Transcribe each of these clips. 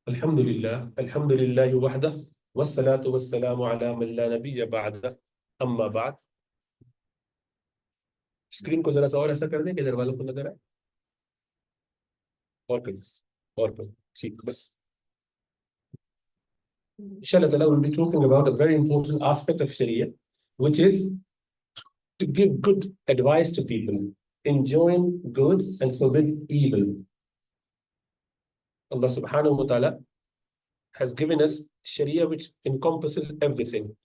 الحمد لله وحده والصلاة والسلام على من لا نبي بعده أما بعد. Screen को जरा सा और ऐसा कर दें कि इधर वालों को नजर आए और कर और कर ठीक बस. Inshallah ta'ala, we'll be talking about a very important aspect of Sharia, which is to give good advice to people, enjoin good and forbid evil. Allah subhanahu wa ta'ala has given us Sharia which encompasses everything.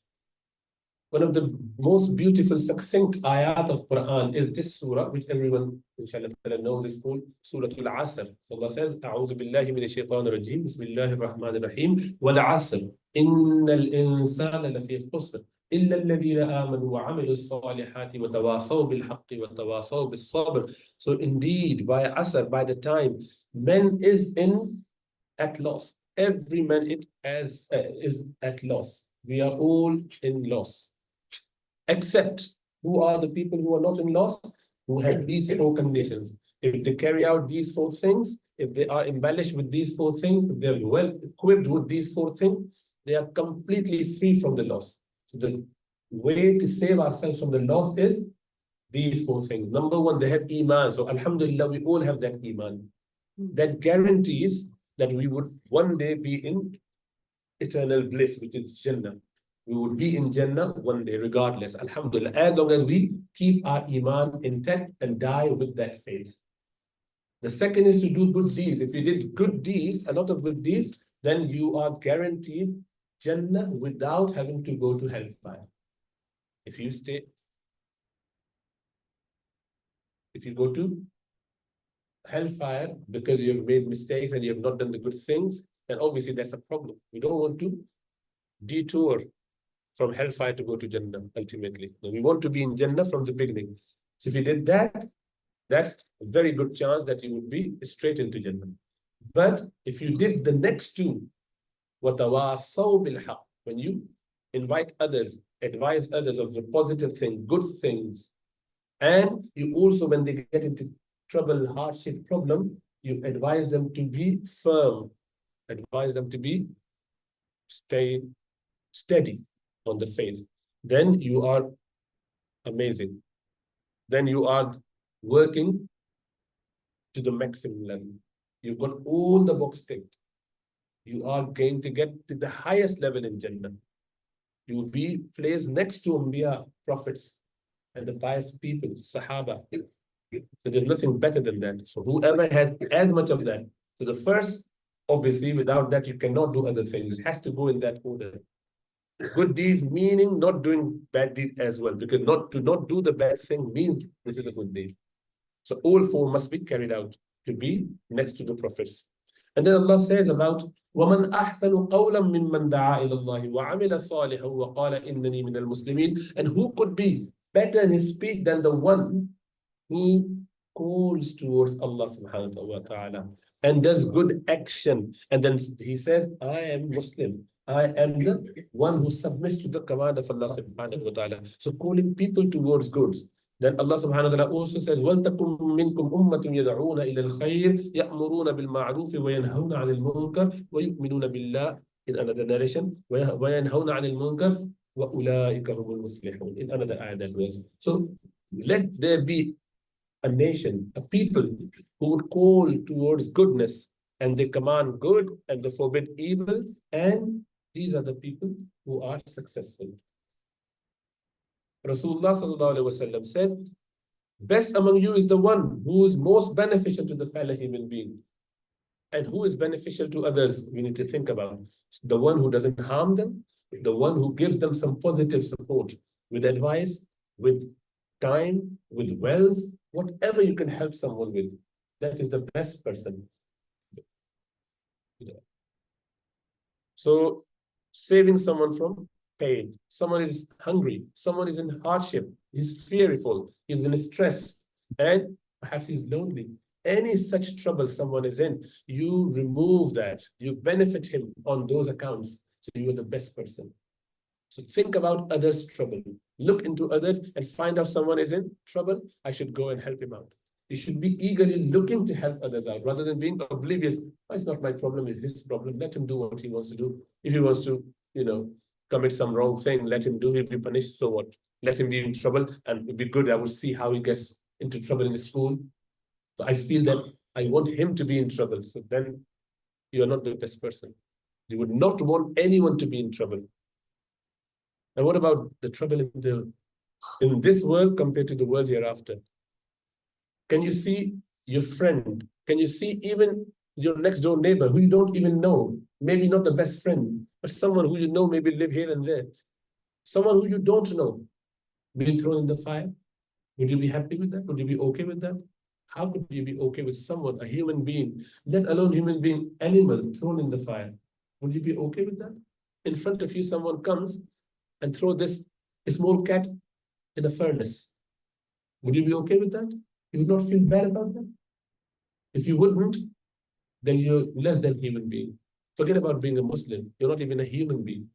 One of the most beautiful, succinct ayat of Quran is this surah, which everyone, inshallah, knows is called Surah Al-Asr. Allah says, أعوذ بالله من الشيطان الرجيم, بسم الله الرحمن الرحيم, والعصر إن الإنسان لفي خسر إلا الذين آمنوا وعملوا الصالحات وتواصوا بالحق وتواصوا بالصبر. So indeed, by Asr, by the time, man is at loss. Every man is at loss. We are all in loss. Except who are the people who are not in loss? Who have these four conditions. If they carry out these four things, if they are embellished with these four things, if they're well equipped with these four things, they are completely free from the loss. So the way to save ourselves from the loss is these four things. Number one, they have Iman. So Alhamdulillah, we all have that Iman. That guarantees that we would one day be in eternal bliss, which is Jannah. We would be in Jannah one day, regardless. Alhamdulillah, as long as we keep our Iman intact and die with that faith. The second is to do good deeds. If you did good deeds, a lot of good deeds, then you are guaranteed Jannah without having to go to hellfire. If you go to hellfire because you've made mistakes and you have not done the good things, then obviously that's a problem. We don't want to detour from hellfire to go to Jannah ultimately. No, we want to be in Jannah from the beginning. So if you did that, that's a very good chance that you would be straight into Jannah. But if you did the next two, وَتَوَاصَوْا بِالْحَقِّ, when you invite others, advise others of the positive thing, good things, and you also, when they get into trouble, hardship, problem, you advise them to be firm, advise them to stay steady on the faith, then you are amazing. Then you are working to the maximum level. You've got all the box ticked. You are going to get to the highest level in Jannah. You will be placed next to Anbiya, prophets, and the pious people, Sahaba. So there's nothing better than that. So whoever has as much of that. So the first, obviously, without that, you cannot do other things. It has to go in that order. Good deeds meaning not doing bad deeds as well, because to not do the bad thing means this is a good deed. So all four must be carried out to be next to the prophets. And then Allah says about وَمَنْ أَحْسَنُ قَوْلًا مِّمَّنْ دَعَا إِلَى اللَّهِ وَعَمِلَ صَالِحًا وَقَالَ إِنَّنِي مِنَ الْمُسْلِمِينَ. And who could be better in his speech than the one who calls towards Allah subhanahu wa ta'ala and does good action, and then he says, I am Muslim, I am the one who submits to the command of Allah subhanahu wa ta'ala. So calling people towards good. Then Allah subhanahu wa ta'ala also says, وَلْتَكُمْ مِنْكُمْ أُمَّةٌ يَدْعُونَ إِلَى الْخَيْرِ يَأْمُرُونَ بِالْمَعْرُوفِ وَيَنْهَوْنَ عَنِ الْمُنْكَرِ وَيُؤْمِنُونَ بِاللَّهِ. In another narration, وَيَنْهَوْنَ عَنِ الْمُنْكَرِ وَأُولَٰئِكَ هُمُ الْمُفْلِحُونَ. In another ayat that was. So let there be a nation, a people who would call towards goodness, and they command good and they forbid evil, and these are the people who are successful. Rasulullah sallallahu alaihi wasallam said, best among you is the one who is most beneficial to the fellow human being. And who is beneficial to others, we need to think about. The one who doesn't harm them, the one who gives them some positive support with advice, with time, with wealth, whatever you can help someone with. That is the best person. So saving someone from pain. Someone is hungry. Someone is in hardship. He's fearful. He's in stress. And perhaps he's lonely. Any such trouble someone is in, you remove that. You benefit him on those accounts. So you are the best person. So think about others' trouble. Look into others and find out someone is in trouble. I should go and help him out. You should be eagerly looking to help others out rather than being oblivious. Oh, it's not my problem, it's his problem. Let him do what he wants to do. If he wants to, commit some wrong thing, let him do. He'll be punished. So what? Let him be in trouble, and it'd be good. I will see how he gets into trouble in school. So I feel that I want him to be in trouble. So then you're not the best person. You would not want anyone to be in trouble. And what about the trouble in this world compared to the world hereafter? Can you see your friend? Can you see even your next door neighbor who you don't even know? Maybe not the best friend, but someone who you know maybe live here and there. Someone who you don't know being thrown in the fire. Would you be happy with that? Would you be okay with that? How could you be okay with someone, a human being, let alone human being, animal thrown in the fire? Would you be okay with that? In front of you, someone comes and throw this small cat in a furnace. Would you be okay with that? You would not feel bad about that? If you wouldn't, then you're less than human being. Forget about being a Muslim. You're not even a human being.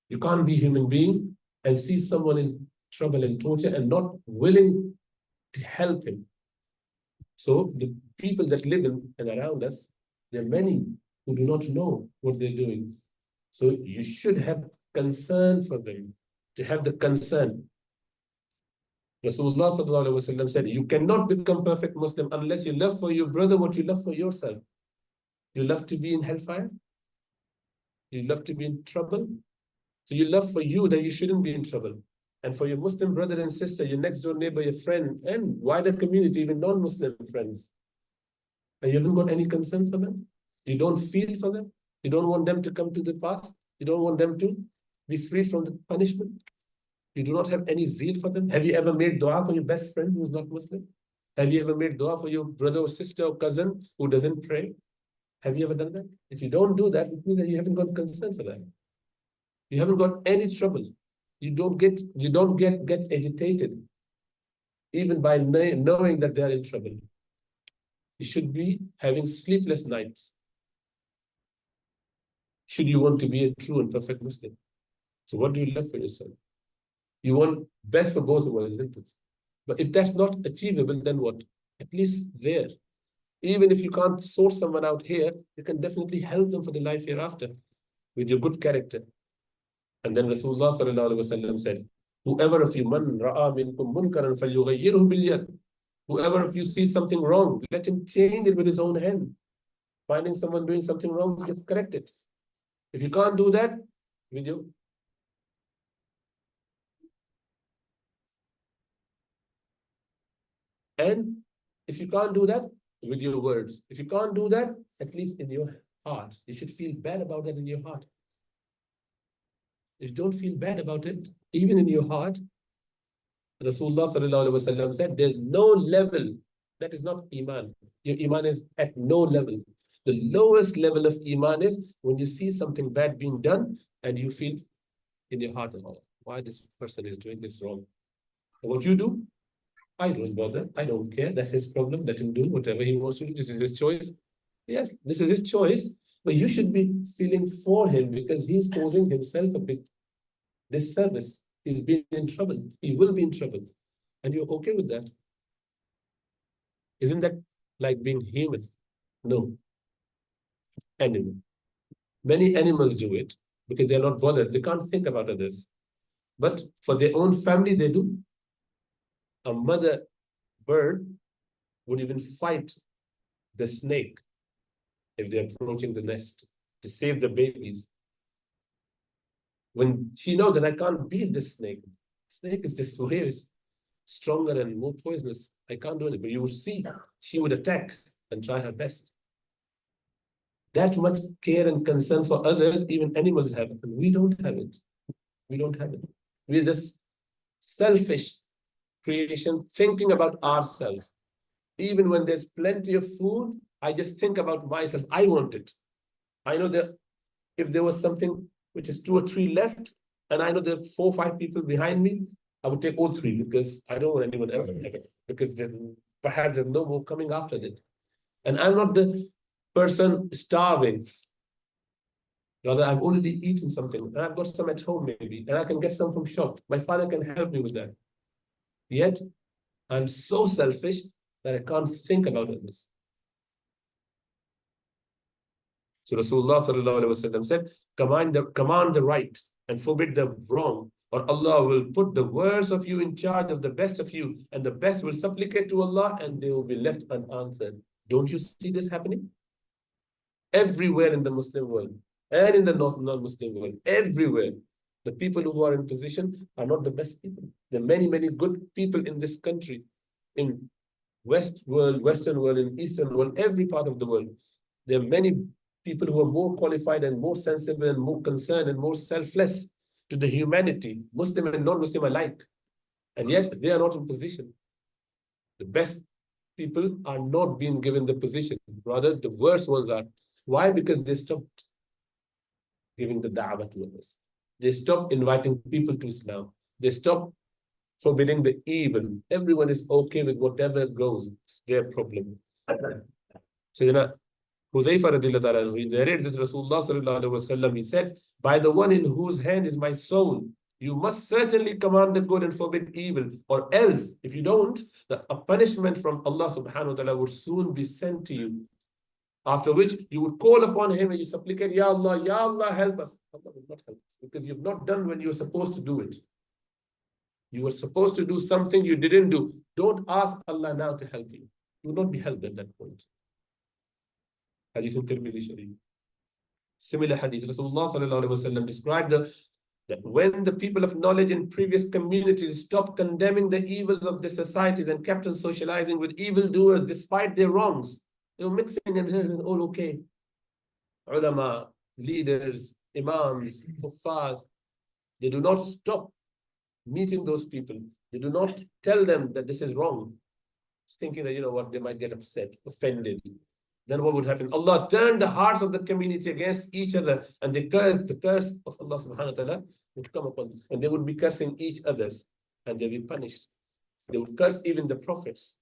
You can't be a human being and see someone in trouble and torture and not willing to help him. So the people that live in and around us, there are many who do not know what they're doing. So you should have concern for them, to have the concern. Rasulullah sallallahu alaihi wasallam said, you cannot become perfect Muslim unless you love for your brother what you love for yourself. You love to be in hellfire? You love to be in trouble? So you love for you that you shouldn't be in trouble. And for your Muslim brother and sister, your next door neighbor, your friend, and wider community, even non-Muslim friends. And you haven't got any concern for them? You don't feel for them? You don't want them to come to the path? You don't want them to be free from the punishment? You do not have any zeal for them? Have you ever made dua for your best friend who is not Muslim? Have you ever made dua for your brother or sister or cousin who doesn't pray? Have you ever done that? If you don't do that, it means that you haven't got concern for that. You haven't got any trouble. You don't get agitated, even by knowing that they are in trouble. You should be having sleepless nights. Should you want to be a true and perfect Muslim? So what do you love for yourself? You want best for both of us, isn't it? But if that's not achievable, then what? At least there. Even if you can't sort someone out here, you can definitely help them for the life hereafter with your good character. And then Rasulullah sallallahu alaihi wasallam said, whoever of you man ra'a minkum munkaran falyughayyirhu bil yad. Whoever of you sees something wrong, let him change it with his own hand. Finding someone doing something wrong, just correct it. If you can't do that, with you. And if you can't do that, with your words. If you can't do that, at least in your heart. You should feel bad about that in your heart. If you don't feel bad about it, even in your heart, Rasulullah sallallahu alaihi wasallam said, there's no level that is not Iman. Your Iman is at no level. The lowest level of Iman is when you see something bad being done and you feel in your heart, oh, why this person is doing this wrong. And what you do? I don't bother. I don't care. That's his problem. Let him do whatever he wants to do. This is his choice. Yes, this is his choice. But you should be feeling for him because he's causing himself a big disservice. He's been in trouble. He will be in trouble. And you're okay with that. Isn't that like being human? No. Animal. Many animals do it because they're not bothered. They can't think about others. But for their own family, they do. A mother bird would even fight the snake if they're approaching the nest to save the babies. When she knows that I can't beat this snake, snake is just way stronger and more poisonous. I can't do it. But you would see she would attack and try her best. That much care and concern for others, even animals have it. And we don't have it. We don't have it. We're this selfish creation, thinking about ourselves. Even when there's plenty of food, I just think about myself. I want it. I know that if there was something which is 2 or 3 left, and I know there are 4 or 5 people behind me, I would take all 3 because I don't want anyone else to have it. Because perhaps there's no more coming after it. And I'm not the person starving. Rather, I've already eaten something, and I've got some at home maybe, and I can get some from shop. My father can help me with that. Yet, I'm so selfish that I can't think about this. So Rasulullah sallallahu alaihi wasallam said, command the right and forbid the wrong, or Allah will put the worst of you in charge of the best of you, and the best will supplicate to Allah, and they will be left unanswered. Don't you see this happening? Everywhere in the Muslim world and in the non-Muslim world, everywhere. The people who are in position are not the best people. There are many, many good people in this country, in Western world, in Eastern world, every part of the world. There are many people who are more qualified and more sensible and more concerned and more selfless to the humanity, Muslim and non-Muslim alike. And yet they are not in position. The best people are not being given the position. Rather, the worst ones are. Why? Because they stopped giving the da'wah to others. They stopped inviting people to Islam. They stopped forbidding the evil. Everyone is okay with whatever goes. It's their problem. So, Hudayfa radiallahu anhu, he narrated this Rasulullah sallallahu alaihi wasallam, he said, by the one in whose hand is my soul, you must certainly command the good and forbid evil, or else, if you don't, a punishment from Allah subhanahu wa ta'ala would soon be sent to you. After which you would call upon him and you supplicate, Ya Allah, help us. Allah will not help us because you've not done when you were supposed to do it. You were supposed to do something you didn't do. Don't ask Allah now to help you. You will not be helped at that point. Hadith in Tirmidhi Sharif. Similar hadith, Rasulullah sallallahu alaihi wasallam described that when the people of knowledge in previous communities stopped condemning the evils of the societies and kept on socializing with evildoers despite their wrongs, they were mixing and all okay. Ulama, leaders, imams, kuffars, they do not stop meeting those people. They do not tell them that this is wrong, thinking that, they might get upset, offended. Then what would happen? Allah turned the hearts of the community against each other, and the curse of Allah subhanahu wa ta'ala would come upon them. And they would be cursing each others, and they'll be punished. They would curse even the prophets,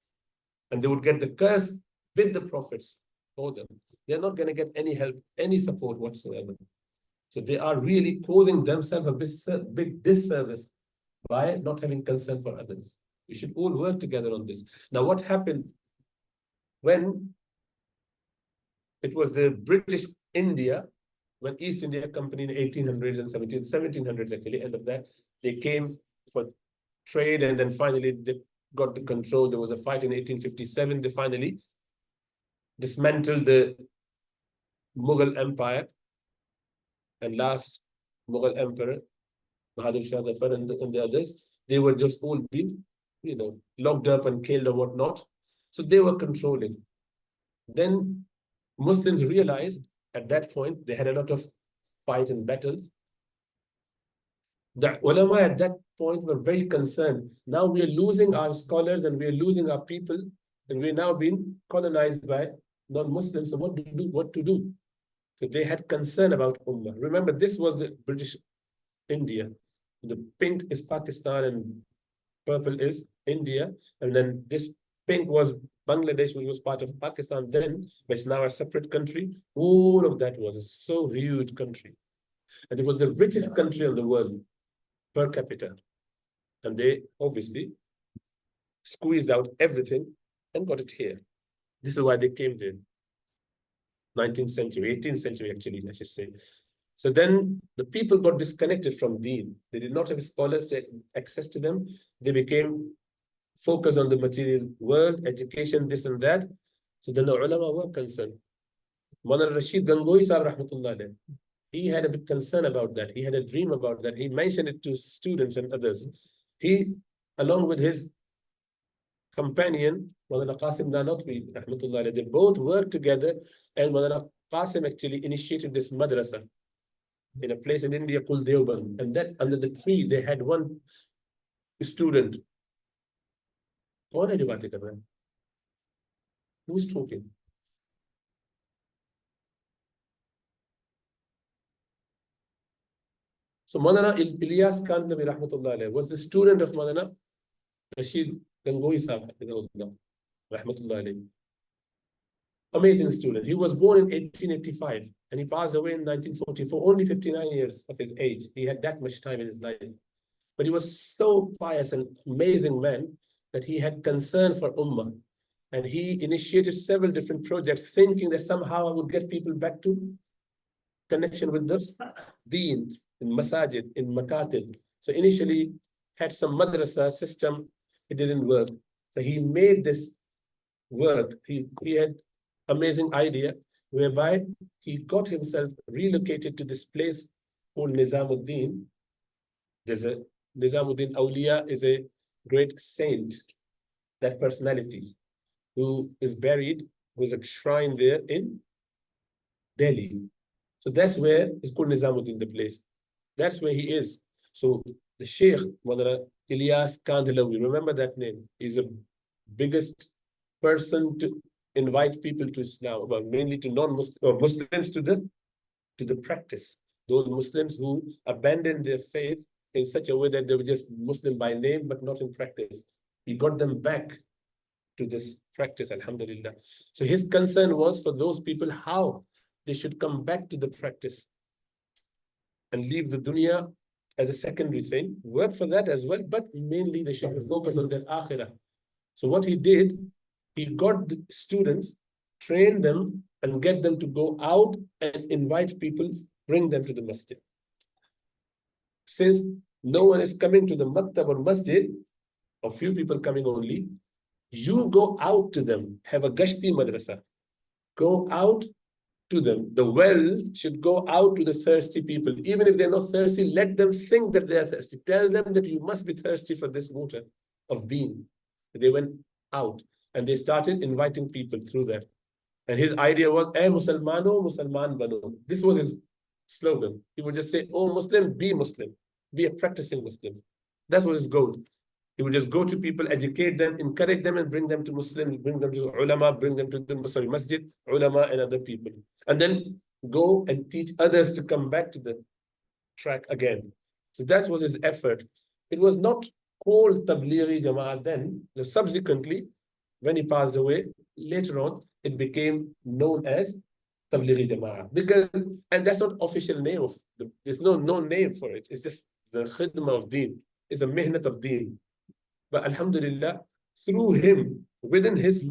and they would get the curse with the prophets for them. They're not going to get any help, any support whatsoever. So they are really causing themselves a big disservice by not having concern for others. We should all work together on this. Now, what happened when it was the British India, when East India Company in 1800s and 1700s actually, end of that, they came for trade, and then finally they got the control. There was a fight in 1857. They finally dismantled the Mughal Empire, and last Mughal Emperor, Bahadur Shah Zafar and the others, they were just all being, locked up and killed or whatnot. So they were controlling. Then Muslims realized at that point, they had a lot of fight and battles. The ulama at that point were very concerned. Now we are losing our scholars and we are losing our people, and we're now being colonized by non-Muslims. So what to do? So they had concern about Ummah. Remember, this was the British India. The pink is Pakistan and purple is India. And then this pink was Bangladesh, which was part of Pakistan then, but it's now a separate country. All of that was a so huge country. And it was the richest country in the world per capita. And they obviously squeezed out everything and got it here. This is why they came there. 19th century, 18th century actually, I should say. So then the people got disconnected from deen. They did not have scholars to access to them. They became focused on the material world, education, this and that. So then the ulama were concerned. Maulana Rashid Gangohi Sahib rahmatullah alayhi, he had a big concern about that. He had a dream about that. He mentioned it to students and others. He, along with his companion, Maulana Qasim Nanotwi rahmatullah alayhi, they both worked together, and Maulana Qasim actually initiated this madrasa in a place in India called Deoband. And that under the tree, they had one student. Who's talking? So Maulana Ilyas Khan Nabi rahmatullah alayhi was the student of Maulana Rashid Gangohi Sahib rahmatullah alayhi. Amazing student. He was born in 1885 and he passed away in 1944, only 59 years of his age. He had that much time in his life. But he was so pious and amazing man that he had concern for Ummah. And he initiated several different projects, thinking that somehow I would get people back to connection with the deen, in masajid, in makatib. So initially had some madrasa system, it didn't work. So he made this work. He had amazing idea whereby he got himself relocated to this place called Nizamuddin. There's a Nizamuddin Awliya is a great saint, that personality who is buried, with a shrine there in Delhi. So that's where it's called Nizamuddin, the place. That's where he is. So the Sheikh, Maulana Ilyas Kandhlawi, remember that name? He's the biggest person to invite people to Islam, well, mainly to non-Muslims or Muslims to the practice. Those Muslims who abandoned their faith in such a way that they were just Muslim by name, but not in practice. He got them back to this practice, alhamdulillah. So his concern was for those people, how they should come back to the practice and leave the dunya as a secondary thing, work for that as well, but mainly they should focus on their akhirah. So what he did, he got the students, trained them, and get them to go out and invite people, bring them to the masjid. Since no one is coming to the maktab or masjid, a few people coming only, you go out to them, have a gashti madrasa. Go out to them. The well should go out to the thirsty people. Even if they're not thirsty, let them think that they're thirsty. Tell them that you must be thirsty for this water of deen. They went out and they started inviting people through that. And his idea was, "Eh Musalmano, Musalman bano." This was his slogan. He would just say, "Oh Muslim, be a practicing Muslim." That was his goal. He would just go to people, educate them, encourage them, and bring them to Muslims, bring them to ulama, bring them to the masjid, ulama, and other people. And then go and teach others to come back to the track again. So that was his effort. It was not called Tablighi Jama'at then. Subsequently, when he passed away, later on, it became known as Tablighi Jama'at. Because, and that's not official name of there's no name for it. It's just the khidmah of deen. It's a mihnat of deen. But alhamdulillah, through him, within his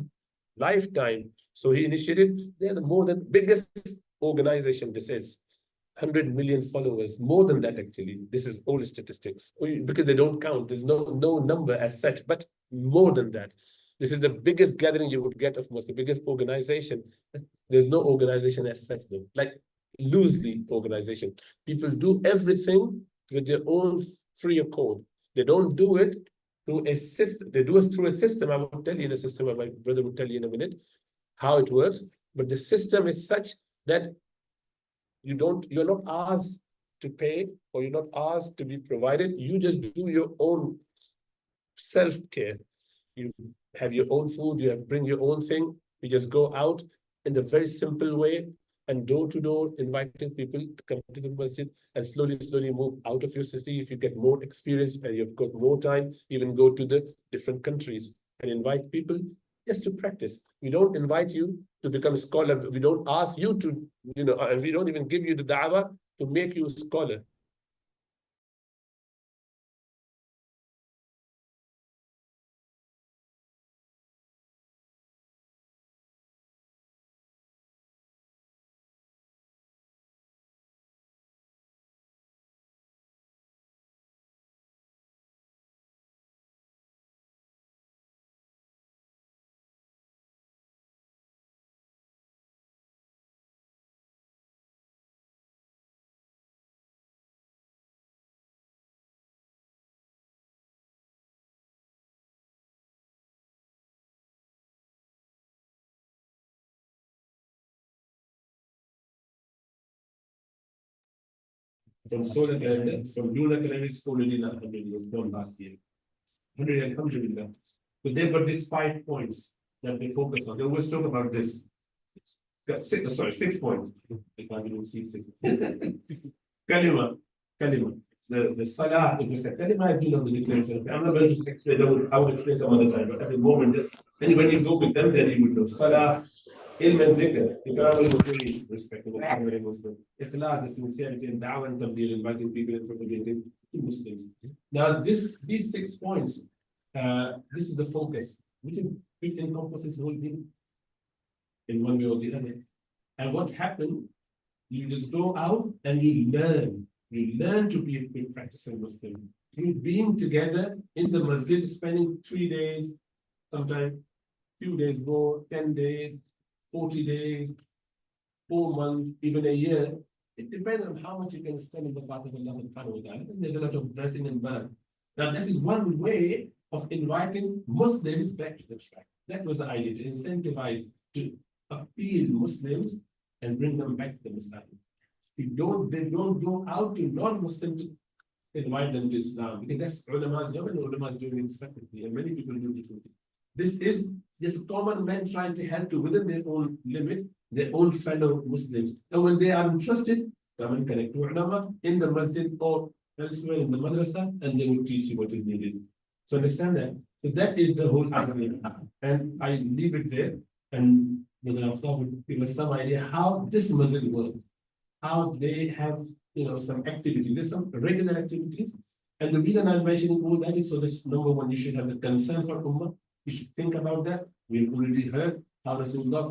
lifetime, so he initiated, they're the more than biggest organization this is. 100 million followers, more than that actually. This is all statistics, because they don't count. There's no number as such, but more than that. This is the biggest gathering you would get of most, the biggest organization. There's no organization as such though, like loosely organization. People do everything with their own free accord. They don't do it through a system. They do it through a system. I will tell you the system, my brother will tell you in a minute how it works. But the system is such that you're not asked to pay, or you're not asked to be provided. You just do your own self-care. You have your own food, bring your own thing. You just go out in the very simple way and door to door, inviting people to come to the masjid, and slowly move out of your city. If you get more experience and you've got more time, even go to the different countries and invite people just to practice. We don't invite you to become a scholar. We don't ask you to, and we don't even give you the da'wah to make you a scholar. From solar calendar, from lunar calendar, it's already 100 years gone last year. 100 and 100. So they've got these 5 points that they focus on. They always talk about this. 6 points. I can't even see 6. Kalima. The salah, if you say kalima, I do know the declaration. I'm not going to explain, I will explain some other time, but at the moment, just when you go with them, then you would know. Salah, ilm and dhikr. The Quran was very respectable. Very Muslim. Ikhlas, the sincerity and da'wah and tabligh, inviting people and propagating to Muslims. Now, these 6 points, this is the focus. it encompasses whole thing in one way or the other. And what happened, you just go out and you learn. You learn to be a good practicing Muslim. Through being together in the masjid, spending 3 days, sometimes few days more, 10 days, 40 days, 4 months, even a year. It depends on how much you can spend in the path of Allah subhanahu wa ta'ala. There's a lot of blessing and birth. Now, this is one way of inviting Muslims back to the track. That was the idea, to incentivize, to appeal Muslims and bring them back to the Messiah. They don't go out to non-Muslims to invite them to Islam, because that's ulama's job, and ulama's doing it separately, and many people do differently. This is just common men trying to help to within their own limit, their own fellow Muslims. And when they are interested, come and connect to ulama in the masjid or elsewhere in the madrasa, and they will teach you what is needed. So understand that. So that is the whole idea. And I leave it there. And Brother Aftab will give us some idea how this masjid works, how they have, some activities. There's some regular activities. And the reason I'm mentioning all that is so this number one, you should have the concern for Ummah. You should think about that. We've already heard how Rasulullah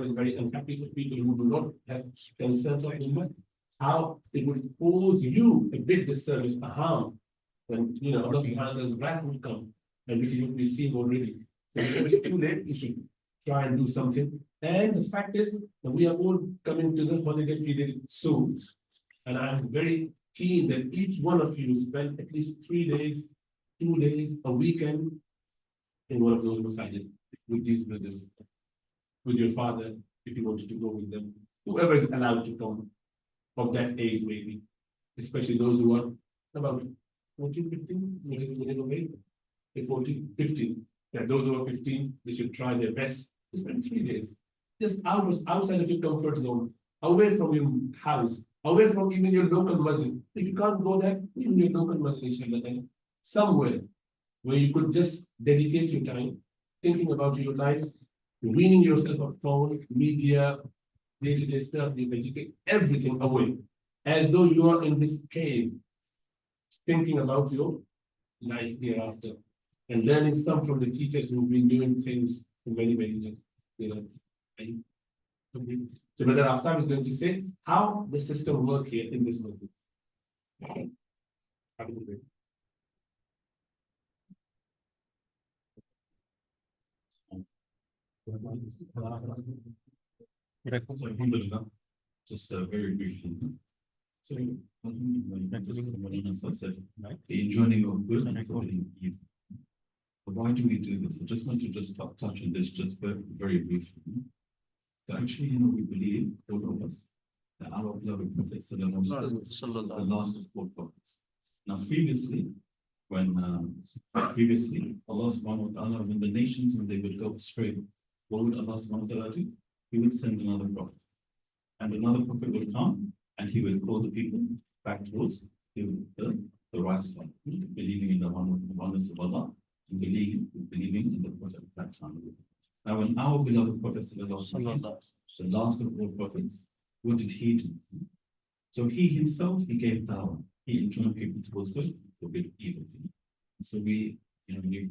is very unhappy for people who do not have concern for Ummah. How it would cause you a big disservice, a harm, when Allah subhanahu wa ta'ala's wrath will come, and which is what we've seen already. So if it's too late, you should try and do something. And the fact is that we are all coming to the holiday period soon, and I'm very keen that each one of you spend at least 3 days, 2 days, a weekend in one of those masajid with these brothers, with your father, if you wanted to go with them, whoever is allowed to come of that age, maybe, especially those who are about 14, 15, which is minimum age, 14, 15. Yeah, those who are 15, they should try their best to spend 3 days. Just outside of your comfort zone, away from your house, away from even your local masjid. If you can't go there, even your local masjid, inshallah, somewhere where you could just dedicate your time thinking about your life, weaning yourself of phone, media, day-to-day stuff, you educate everything away, as though you are in this cave, thinking about your life hereafter, and learning some from the teachers who've been doing things for many, many years. So Brother Aftab is going to say how the system works here in this movie. Alhamdulillah, just very briefly. So, said, the enjoining of good and forbidding evil. But why do we do this? I just want to touch on this just very briefly. So actually, we believe, all of us, that our beloved Prophet is the last of all prophets. Now, previously, Allah subhanahu wa ta'ala, when the nations, when they would go astray, what would Allah subhanahu wa ta'ala do? He would send another prophet. And another prophet would come, and he will call the people back towards the right side, believing in the oneness of Allah, and believing in the Prophet of that time. Now, when our beloved Prophet, the last of all prophets, what did he do? So he himself, he gave dawah. He enjoined people towards good, forbid evil. So we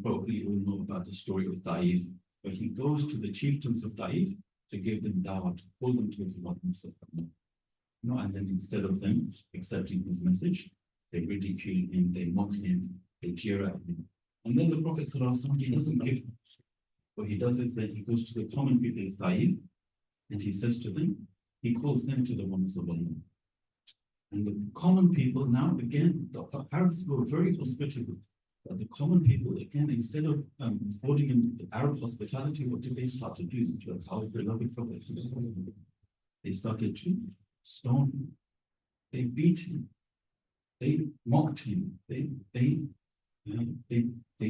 probably all know about the story of Taif, where he goes to the chieftains of Taif to give them dawah, to call them to the oneness of Allah. And then instead of them accepting his message, they ridicule him, they mock him, they jeer at him. And then the Prophet he doesn't give. What he does is that he goes to the common people of Taif, and he says to them, he calls them to the oneness of Allah. And the common people now, again, the Arabs were very hospitable. But the common people, again, instead of holding in the Arab hospitality, what did they start to do? Our beloved Prophet, they started to stone him. They beat him. They mocked him. They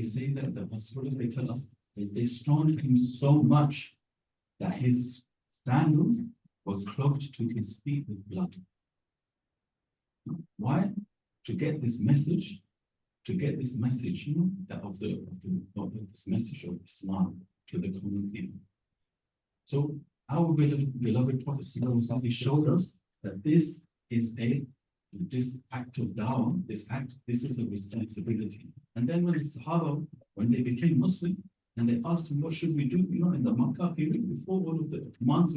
say that the scholars, they tell us that they stoned him so much that his sandals were clogged to his feet with blood. Why? To get this message, that this message of Islam to the common people. So our beloved Prophet showed us that this act of dawah, this is a responsibility. And then when the Sahaba, when they became Muslim, And they asked him, what should we do? In the Makkah period, before all of the commands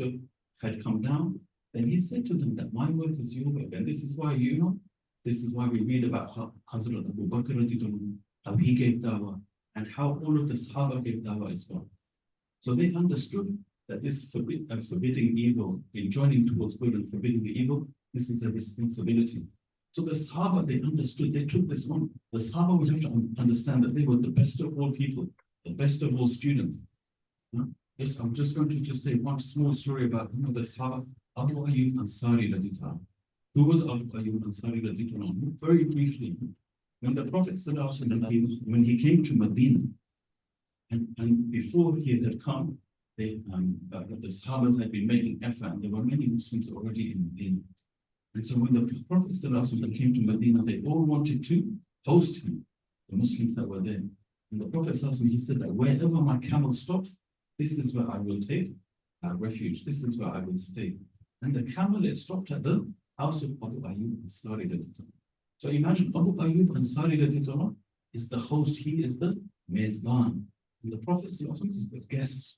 had come down, then he said to them that my work is your work. And this is why, this is why we read about how Hazrat Abu Bakr, how he gave dawah, and how all of the Sahaba gave dawah as well. So they understood that this forbidding evil, enjoining towards good and forbidding the evil, this is a responsibility. So the Sahaba, they understood, they took this on. The Sahaba would have to understand that they were the best of all people, the best of all students. Yes, I'm just going to say one small story about the Sahaba, Abu Ayyub Ansari radhiyallahu. Who was Abu Ayyub Ansari radhiyallahu? Very briefly, when the Prophet when he came to Medina, and before he had come, the Sahabas had been making effort, and there were many Muslims already in Medina. And so when the Prophet came to Medina, they all wanted to host him, the Muslims that were there. And the Prophet he said that wherever my camel stops, this is where I will take refuge. This is where I will stay. And the camel, it stopped at the house of Abu Ayyub Ansari. So imagine Abu Ayyub Ansari is the host. He is the mezban. And the Prophet is the guest.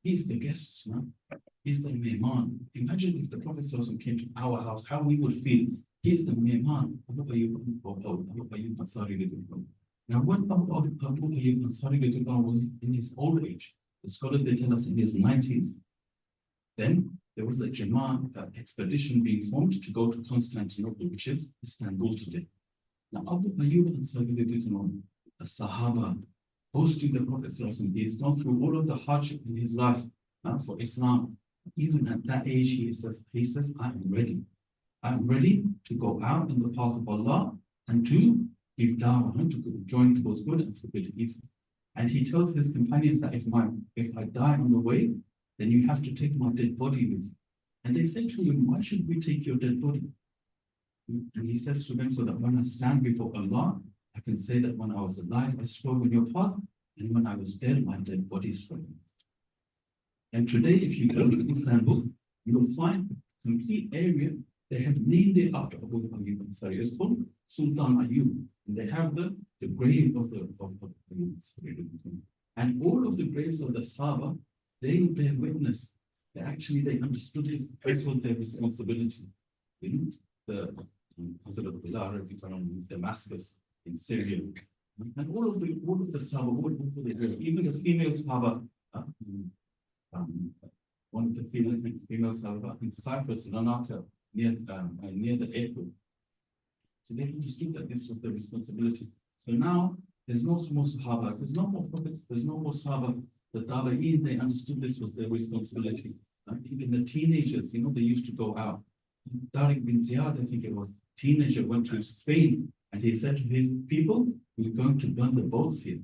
He is the guest. He's the mehman. Imagine if the Prophet came to our house, how we would feel. He is the mehman. Abu Ayyub Ansari. Now, when Abu Ayyub Ansari was in his old age, the scholars, they tell us in his 90s, then there was a Jama'at expedition being formed to go to Constantinople, which is Istanbul today. Now, Abu Ayyub Ansari, a Sahaba, hosting the Prophet, he's gone through all of the hardship in his life for Islam. Even at that age, he says, I am ready. I am ready to go out in the path of Allah and to give dawah, and to join towards good and forbid evil. And he tells his companions that if I die on the way, then you have to take my dead body with you. And they said to him, why should we take your dead body? And he says to them, so that when I stand before Allah, I can say that when I was alive, I strove in your path, and when I was dead, my dead body strove. And today, if you go to Istanbul, you will find a complete area. They have named it after Abu Ayyub Ansari. It's called Sultan Ayyub. And they have the grave of Ayyub Ansari. And all of the graves of the Sahaba, they bear witness that actually they understood this was their responsibility. The Hazrat Bilal in Damascus, in Syria. And all of the Sahaba, even the female Sahaba, one of the female Sahaba in Cyprus, in Larnaca, near the airport. So they understood that this was their responsibility. So now there's no more Sahabas, there's no more prophets, there's no more Sahaba. The Tabi'een, they understood this was their responsibility. Even the teenagers, they used to go out. Tariq bin Ziyad, I think it was, teenager went to Spain, and he said to his people, we're going to burn the boats here.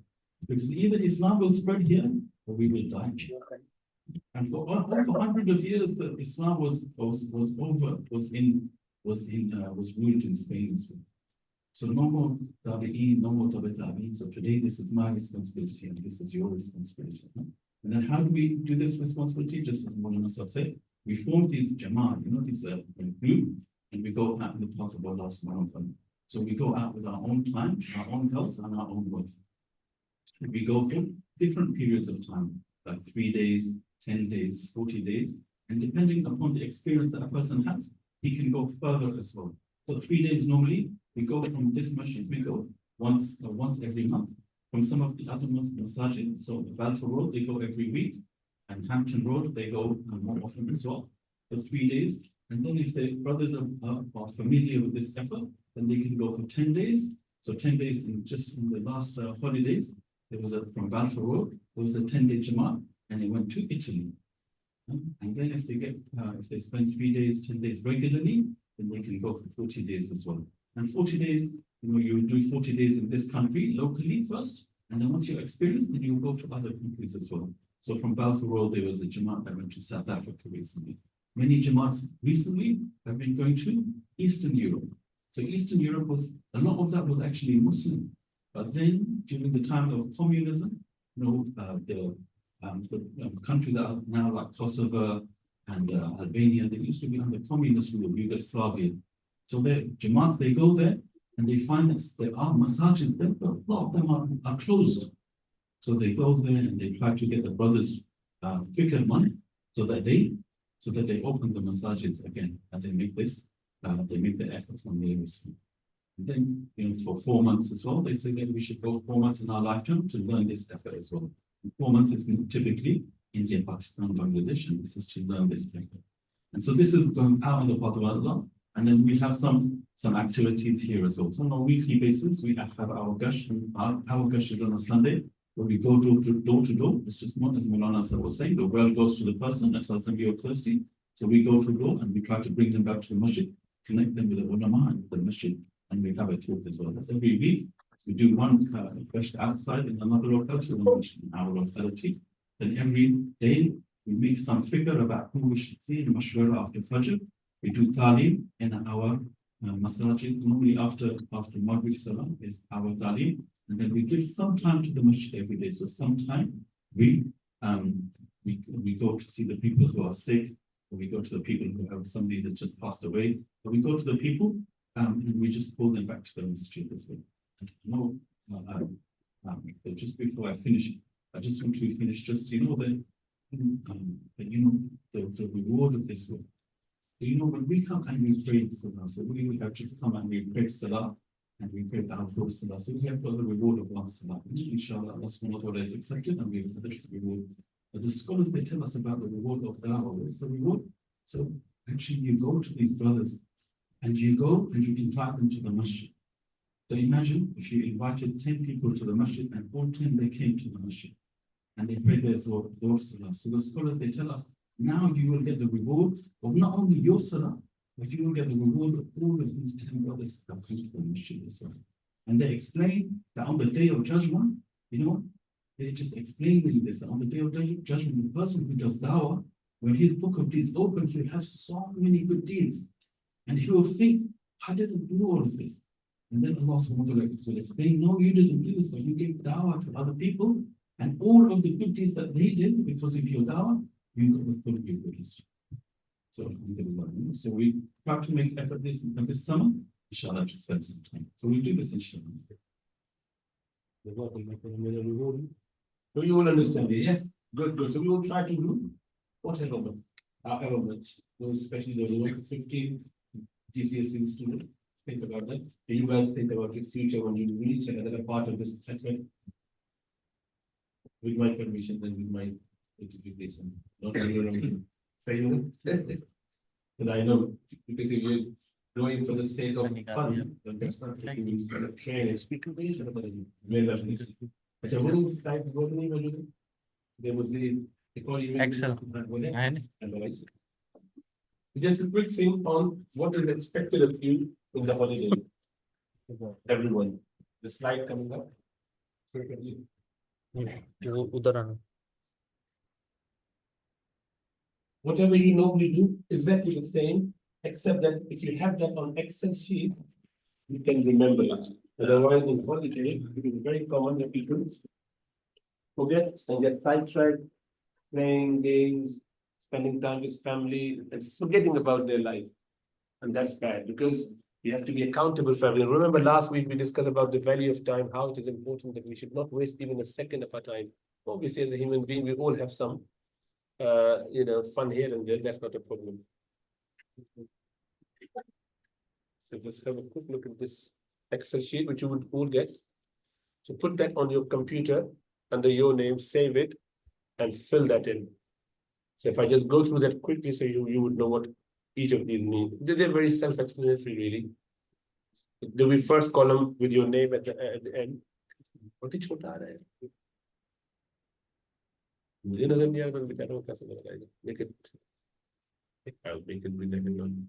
Because either Islam will spread here, or we will die. And for over 100 of years, the Islam was ruled in Spain as well. So no more Tabi'een, no more Tabi'een. So today, this is my responsibility, and this is your responsibility. And then how do we do this responsibility? Just as Maulana Sahib said, we form these Jama'at, these group, and we go out in the path of Allah subhanahu wa ta'ala. So we go out with our own time, our own health, and our own wealth. We go for different periods of time, like 3 days, 10 days, 40 days, and depending upon the experience that a person has, he can go further as well. For 3 days normally, we go from this masjid, we go once every month. From some of the other masajid, so Balfour Road, they go every week, and Hampton Road, they go more often as well, for 3 days. And then if the brothers are familiar with this effort, then they can go for 10 days. So 10 days in the last holidays, there was from Balfour Road, there was a 10-day Jamaat, and they went to Italy. And then if they spend 3 days, 10 days regularly, then they can go for 40 days as well. And 40 days, you do 40 days in this country locally first, and then once you're experienced, then you go to other countries as well. So from Balfour Road, there was a Jamaat that went to South Africa recently. Many Jamaats recently have been going to Eastern Europe. So Eastern Europe a lot of that was actually Muslim. But then during the time of communism, the countries that are now like Kosovo and Albania, they used to be under communist rule, Yugoslavia. So the Jamaats, they go there and they find that there are masajids there, but a lot of them are closed. So they go there and they try to get the brothers figure money so that they open the masajids again and they make the effort from the investment. And then, for 4 months as well, they say that we should go 4 months in our lifetime to learn this effort as well. And 4 months is typically India, Pakistan, Bangladesh, and this is to learn this effort. And so this is going out in the path of Allah. And then we have some activities here as well. So on a weekly basis, we have our gush. Our gush is on a Sunday, where we go door to door. It's just not as Maulana Sir was saying, the well goes to the person that tells them you're thirsty. So we go to door and we try to bring them back to the masjid, connect them with the ulama and the masjid, and we have a talk as well. That's every week. We do one gush outside in another locality, one in our locality. Then every day we make some figure about who we should see in Mashwara after Fajr. We do Talim in our masajid. Normally after Maghrib Salam is our Talim. And then we give some time to the masjid every day. So sometime we go to see the people who are sick, or we go to the people who have somebody that just passed away, or we go to the people and we just pull them back to the masjid as well. So just before I finish, I just want to finish just the reward of this work. So, when we come and we pray Salah, so we have just come and we pray Salah, and we pray our full Salah. So we have got the reward of one Salah. Inshallah, Allah subhanahu wa ta'ala is accepted, and we have the reward. But the scholars, they tell us about the reward of da'wah. What is the reward? So actually, you go to these brothers, and you go and you invite them to the masjid. So imagine if you invited 10 people to the masjid, and all 10 they came to the masjid, and they prayed their Salah. So the scholars, they tell us, now you will get the reward of not only your Salah, but you will get the reward of all of these 10 brothers that come to the masjid as well. And they explain that on the day of judgment, they just explain this. On the day of judgment, the person who does da'wah, when his book of deeds open, he'll have so many good deeds. And he will think, I didn't do all of this. And then Allah subhanahu wa ta'ala will explain, no, you didn't do this, but you gave da'wah to other people. And all of the good deeds that they did because of your da'wah, you got the full good history. So we try to make effort this summer, inshallah, to spend some time. So we do this inshallah. So you will understand it, yeah? Good. So we will try to do whatever much, especially the 15 GCSE students. Think about that. You guys think about your future when you reach another part of this segment. With my permission, then with my education, not your own. But I know, because if you're going for the sake of fun, then that's not taking you to training. There was the Excel. Just a quick thing on what is expected of you in the holiday. Everyone. The slide coming up. Whatever you normally do, exactly the same, except that if you have that on Excel sheet, you can remember it. Otherwise, in holiday, it is very common that people forget and get sidetracked, playing games, spending time with family, and forgetting about their life. And that's bad because you have to be accountable for everything. Remember last week we discussed about the value of time, how it is important that we should not waste even a second of our time. Obviously, as a human being, we all have some fun here and there. That's not a problem. So just have a quick look at this Excel sheet, which you would all get. So put that on your computer under your name, save it, and fill that in. So if I just go through that quickly, so you would know what each of these mean. They're very self-explanatory, really. Do we first column with your name at the end? What is chota? Make it. I'll make it with everyone.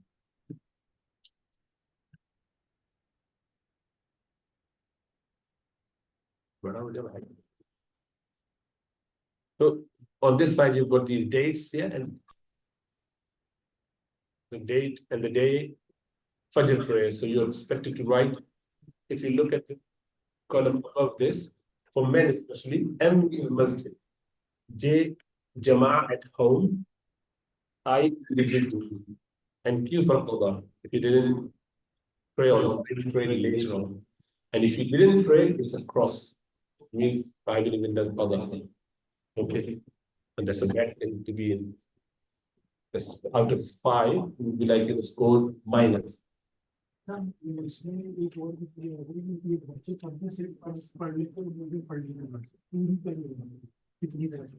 So on this side, you've got these dates here, and the date and the day, Fajr prayer. So you're expected to write, if you look at the column above this, for men especially, M is masjid, J, Jama'ah at home, I, the and Q for Qadha. If you didn't pray or not, didn't pray later on. And if you didn't pray, it's a cross. It means I believe in the qada. Okay. And that's a bad thing to be in. That's out of 5, it would be like in a score minus.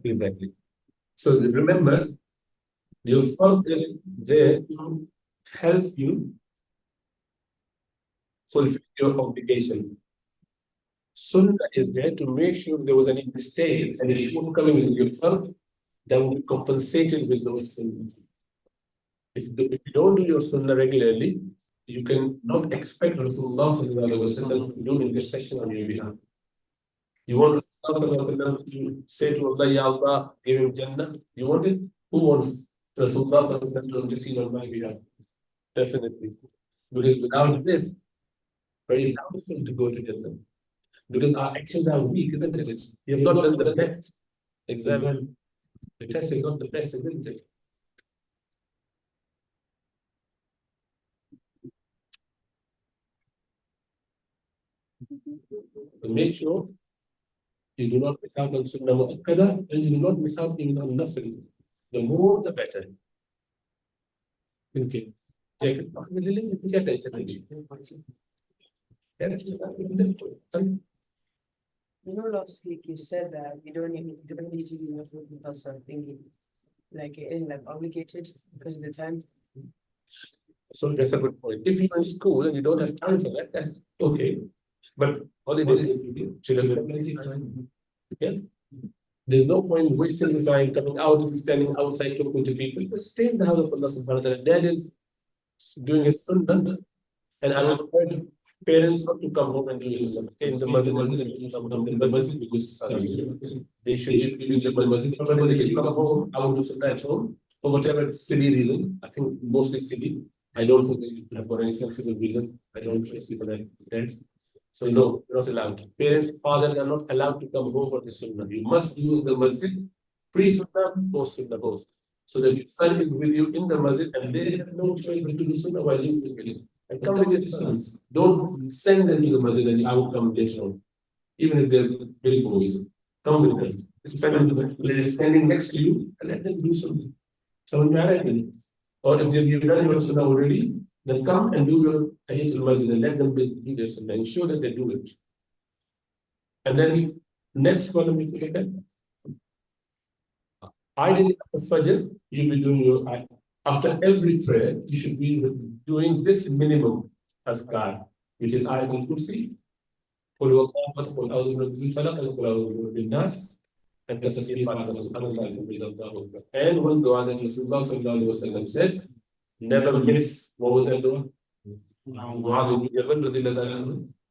Exactly. So remember, your fault is there to help you fulfill your obligation. Sunnah is there to make sure there was any mistake and any shortcoming with your fault that will be compensated with those things. If you don't do your sunnah regularly, you can not expect Rasulullah sallallahu alaihi wasallam to do intercession on your behalf. You want Rasulullah sallallahu alaihi wasallam to say to Allah, Ya Allah, give him Jannah? You want it? Who wants Rasulullah sallallahu alaihi wasallam to intercede on my behalf? Definitely. Because without this, very doubtful to go to Jannah. Because our actions are weak, isn't it? We have not done the best exam. The test is not the best, isn't it? So make sure you do not miss out on Sunnah Mu'akkada and you do not miss out even on Nafil. The more, the better. Okay. Check it. You know, last week you said that you don't need to do nothing without something like obligated because of the time. So that's a good point. If you're in school and you don't have time for that, that's okay. But holiday should have plenty of time. Yeah. There's no point wasting the time coming out and standing outside talking to people. Just stay in the house of Allah subhanahu wa ta'ala. Dad is doing his sunnah. And I would urge parents not to come home and do his sunnah. Stay in the masjid and come home in the masjid because they should be in the masjid. But if you come home, I would do sunnah at home for whatever silly reason. I think mostly silly. I don't think they have got any sensible reason. I don't trust you for that. So no, you're not allowed. Parents, fathers are not allowed to come home for the sunnah. You must do the masjid, pre-sunnah, post-sunnah, both. So that your son is with you in the masjid and they have no choice but to do sunnah while you are with him. And come with your sons. Don't send them to the masjid and I will come later on. Even if they're very boys. Come with them. They're standing next to you and let them do something. Someone married them. Or if they've done your sunnah already, then come and do your Tahiyatul Masjid and let them do their sunnah. Ensure that they do it. And then next column, if you look at ideally after Fajr, you'll be doing your after every prayer, you should be doing this minimum azkar, which is Ayatul Kursi, Qul huwallahu Qul a'udhu birabbil falaq, and Qul a'udhu birabbil nas, and tasbih subhanallah. And one dua that Rasulullah sallallahu alaihi wasallam said, never miss. What was that dua?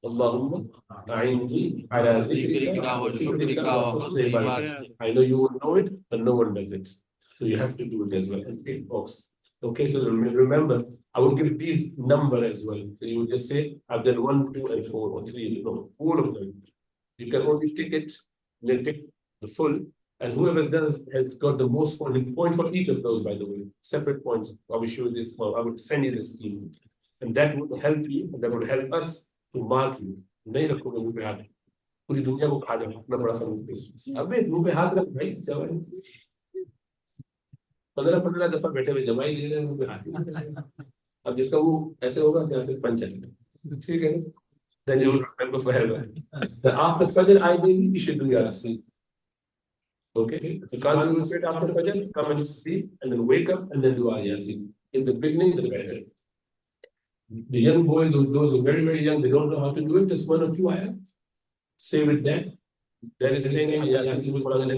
Allahumma a'inni ala dhikrika wa shukrika wa husni ibadatik. I know you will know it, but no one does it. So you have to do it as well and take box. Okay, so remember, I will give these number as well. So you will just say, I've done 1, 2, and 4, or 3, no, all of them. You can only take it, then take the full, and whoever does has got the most point for each of those, by the way. Separate points. I will show you this, or I will send you this scheme. And that would help you, and that would help us to mark you. नहीं रखोगे मुंह पे हाथ पूरी दुनिया को खा जाओ इतना बड़ा सा मुंह पे अबे मुंह पे हाथ रख भाई जवान 15 दफा बैठे हुए जमाई ले रहे हैं मुंह पे हाथ अब जिसका वो ऐसे होगा जैसे पंच है ठीक है then you will remember forever. Then after Fajr, ideally you should do your sleep. Okay, if you can't do it after Fajr, come and sleep and then wake up and then do Yasin. In the beginning, the better. The young boys, those who are very, very young, they don't know how to do it, just 1 or 2 ayats. Say with them. That is saying Yasin will follow the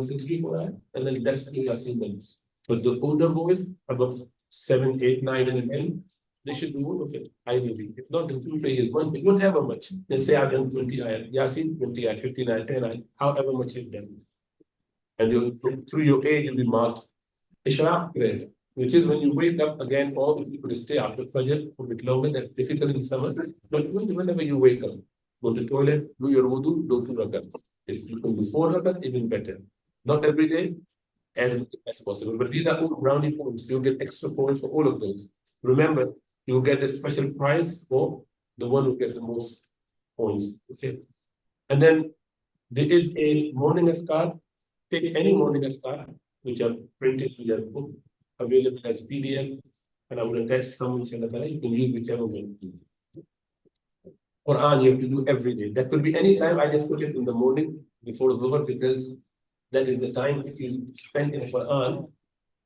6, 3, 4 ayat, and then that's the Yasin ones. But the older boys, above 7, 8, 9, and 10, they should do all of it, ideally. If not, the 2 pages, 1 page, whatever much. Let's say I've done 20 ayat, Yasin, 20 ayat, 15 ayat, 10 ayat, however much you've done. And through your age, you'll be marked Ishraq prayer, which is when you wake up again, or if you could stay after Fajr for a bit longer, that's difficult in summer. But whenever you wake up, go to toilet, do your wudu, do 2 rakats. If you can do 4 rakats, even better. Not every day, as possible. But these are all brownie points. You'll get extra points for all of those. Remember, you'll get a special prize for the one who gets the most points. Okay. And then There is a morning askar. Take any morning askar, which are printed in your book, available as PDF, and I will attach some, inshallah, you can use whichever one. Quran you have to do every day. That could be any time. I just put it in the morning before Dhuhr because that is the time if you spend in Quran,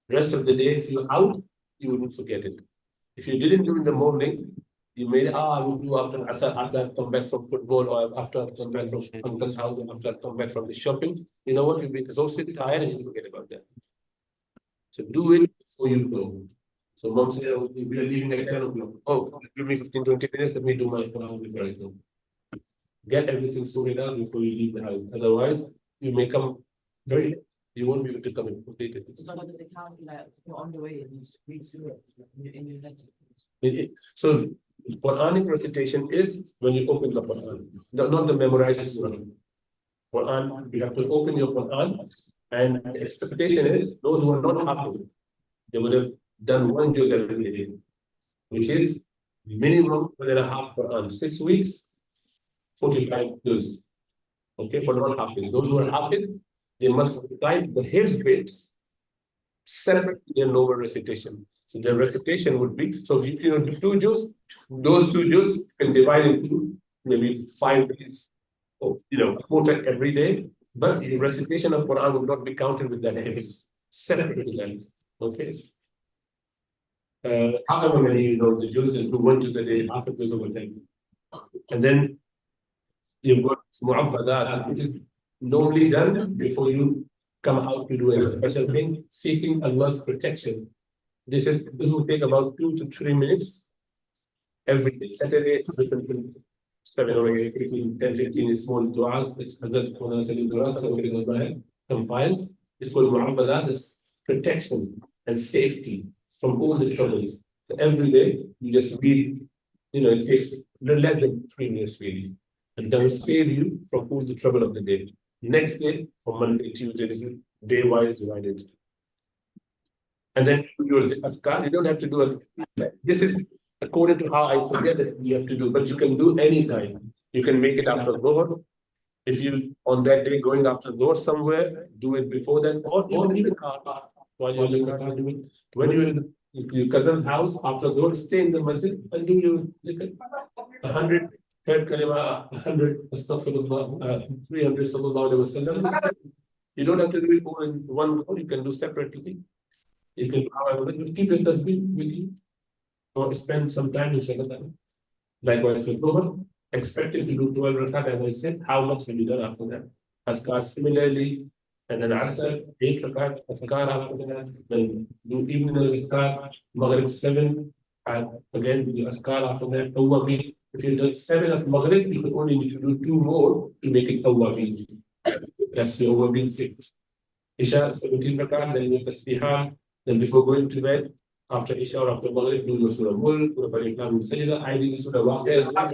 rest of the day, if you're out, you wouldn't forget it. If you didn't do in the morning, you made I will do after Asr, after I've come back from football, or after I've come back from uncle's house, or after I've come back from the shopping. You know what? You'll be exhausted, tired, and you forget about that. So do it before you go. So mom said, oh, we are leaving at 10 o'clock. Oh, give me 15, 20 minutes, let me do my Quran before I go. Get everything sorted out before you leave the house. Otherwise, you may come very late. You won't be able to come and complete it. It's not that they can't, like, you're on the way and you read through it in your lecture. So Quranic recitation is when you open the Quran, not the memorized surah. Quran, you have to open your Quran, and the expectation is those who are not hafiz, they would have done one juz every day, which is minimum 1.5 Quran, 6 weeks, 45 juz. Okay, for not hafiz. Those who are hafiz, they must recite the hifz bit separate to their normal recitation. So their recitation would be, so if you do 2 juz, those 2 juz can divide into maybe 5 days of, quoted every day, but the recitation of Quran would not be counted with that hifz, separate to that. Okay. However many, the juz is 1 juz a day, half a juz over 10. And then you've got mu'affadat, which is normally done before you come out to do any special thing, seeking Allah's protection. This will take about 2 to 3 minutes every day. Saturday, 7 or 8, 10, 15 is small du'as, which Hazrat du'as compiled. It's called mu'abbadat, this protection and safety from all the troubles. So every day, you just read, it takes less than 3 minutes really. And that will save you from all the trouble of the day. Next day, from Monday, Tuesday, this is day-wise divided. And then your azkar, you don't have to do it. This is according to how I suggest that you have to do, but you can do anytime. You can make it after Dhuhr. If you, on that day, going after Dhuhr somewhere, do it before then, or even while you're in the car, do it. When you're in your cousin's house after Dhuhr, stay in the masjid and do your 100 third kalima, 100 astaghfirullah, 300 sallallahu alaihi wasallam. You don't have to do it all in one go, you can do separately. You can, however, keep your tasbih with you, or spend some time in Shagadah. Likewise, with Dhuhr, expected to do 12 rakat, as I said, how much have you done after that? Azkar similarly, and then Asr, 8 rakat, Azkar after that, then do evening Azkar, Maghrib 7, and again do Azkar after that, Awwabin. If you do 7 as Maghrib, you could only need to do 2 more to make it Awwabin. That's the Awwabin 6. Isha, 17 rakat, then you tasbihah. Then before going to bed, after Isha or after Maghrib, do your Surah Mulk, Surah Al-Ikhlas, Sajda, ideally Surah Waqia as well.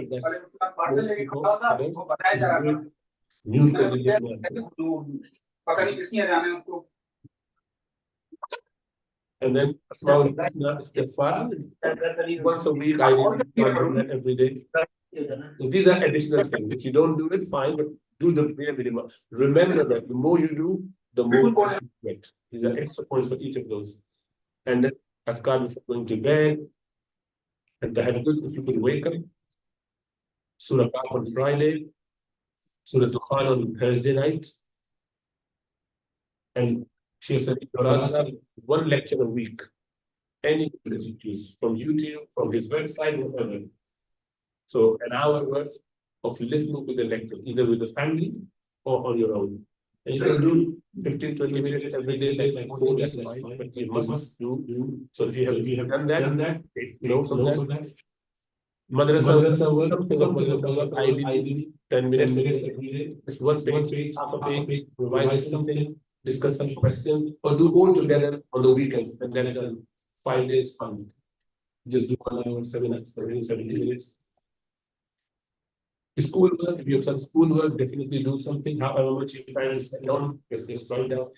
And then Asma'ul Husna Istighfar, once a week, ideally, do that every day. So these are additional things. If you don't do it, fine, but do the bare minimum. Remember that the more you do, the more you get. These are extra points for each of those. And then Azkar before going to bed, and Tahajjud if you could wake up, Surah Kahf on Friday, Surah Dukhan on Thursday night, and Sheikh said, one lecture a week, any that you choose, from YouTube, from his website, whatever. So an hour worth of listening to the lecture, either with the family or on your own. And you can do 15, 20 minutes every day, like 4 days, but you must do. So if you have done that, from that. Madrasa work, ideally 10 minutes every day. It's one page, half a page, revise something, discuss some questions, or do all together on the weekend, and that's 5 days fun. Just do 1 hour, 70 minutes. Schoolwork, if you have some schoolwork, definitely do something. However much you time is spent on, just write down.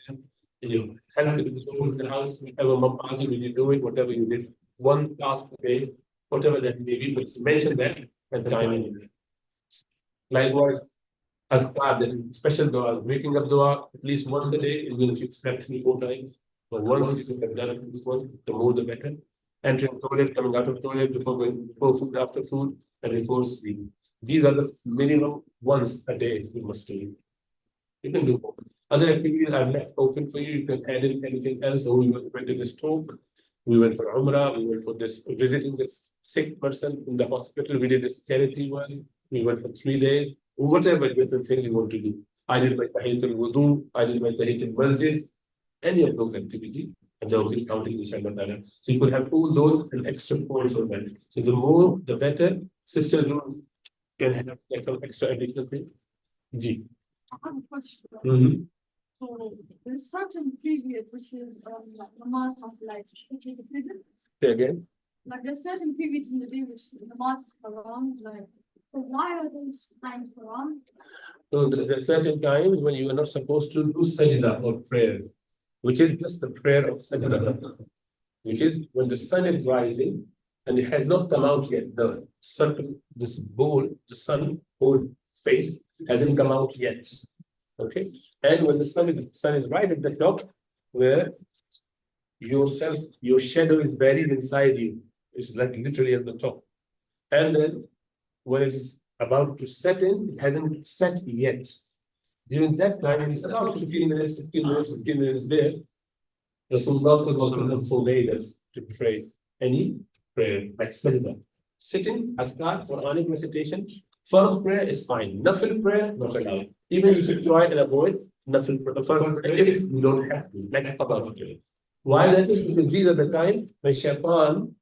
You help with the house, whatever mom asks you, you do it, whatever you did. One task a day, whatever that may be, but mention that and time in it. Likewise, Azkar, the special dua, waking up dua at least once a day, even if you've slept 3-4 times. But once you have done it this one, the more the better. Entering toilet, coming out of toilet, before food, after food, and before sleep. These are the minimum once a day you must do. You can do more. Other activities are left open for you. You can add in anything else. So we went to this talk, we went for Umrah, we went for this visiting this sick person in the hospital. We did this charity one. We went for 3 days. Whatever different thing you want to do. I did my Tahiyatul Wudu, I did my Tahiyatul Masjid, any of those activities, and they will be counting inshallah. So you could have all those and extra points on that. So the more, the better. Sisters can have like some extra additional thing. G. I have a question. Mm-hmm. So there's certain period which is like namaz of like Say again. like there's certain periods in the day which namaz is around like so why are those times around? So there are certain times when you are not supposed to do sajda or prayer, which is just the prayer of sajda, which is when the sun is rising and it has not come out yet. The sun, this bowl, the sun whole face hasn't come out yet. Okay, and when the sun is right at the top, where yourself, your shadow is buried inside you. It's like literally at the top, and then when it's about to set in, it hasn't set yet. During that time, it's about 15 minutes, 15 minutes there. Rasulullah forbade us to pray any prayer like sajda. Sitting, azkar, Quranic recitation, first prayer is fine. Nafil prayer, not allowed. Even if you try and avoid nafil prayer, first prayer, if you don't have to, like qada prayer. Why that is? Because these are the time when shaitan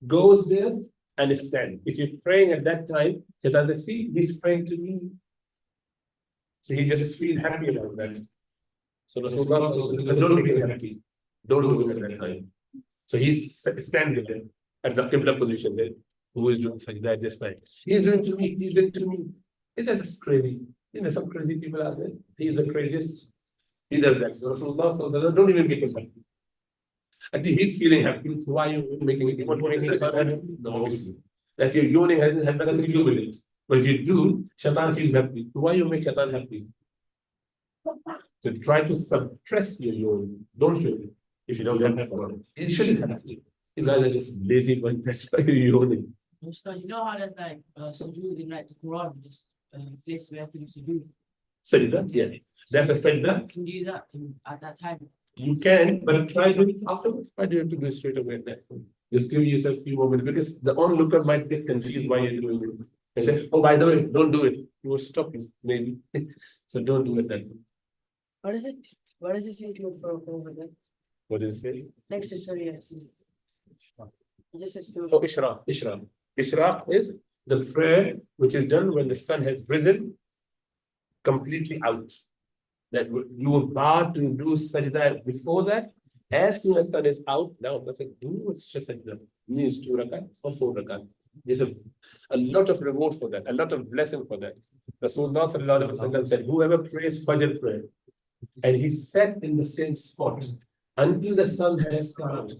goes there and stand. If you're praying at that time, shaitan says, see, he's praying to me. So he just feels happy about that. So Rasulullah says, don't make him happy. Don't do it at that time. So he's standing there at the Qibla position there. Who is doing sajda at this time? He's doing to me, he's doing to me. It is just crazy. You know, some crazy people out there. He is the craziest. He does that. So Rasulullah says, don't even make him happy. And he's feeling happy. So why are you making it? You want to make it happy? No, obviously. Like your yawning has nothing to do with it. But if you do, shaitan feels happy. So why you make shaitan happy? So try to suppress your yawning. Don't show it. If you don't have one. You shouldn't have to. You guys are just lazy, but that's why you're yawning. You know how there's like sujood in like the Quran, just place where things to do. Sajda, yeah. That's a sajda. You can do that at that time. You can, but try doing it afterwards. Why do you have to do it straight away at that point? Just give yourself a few moments because the onlooker might get confused why you're doing it. They say, oh, by the way, don't do it. You will stop you, maybe. So don't do it that way. What is it? What does it include for over there? What is it? Next is sorry, yes. This is to Oh, Ishraq. Ishraq. Ishraq is the prayer which is done when the sun has risen completely out. That you were barred to do sajda before that. As soon as sun is out, now nothing do, it's just sajda. Means 2 rakat or 4 rakat. There's a lot of reward for that, a lot of blessing for that. Rasulullah sallallahu alaihi wasallam said, whoever prays Fajr prayer and he sat in the same spot until the sun has come out,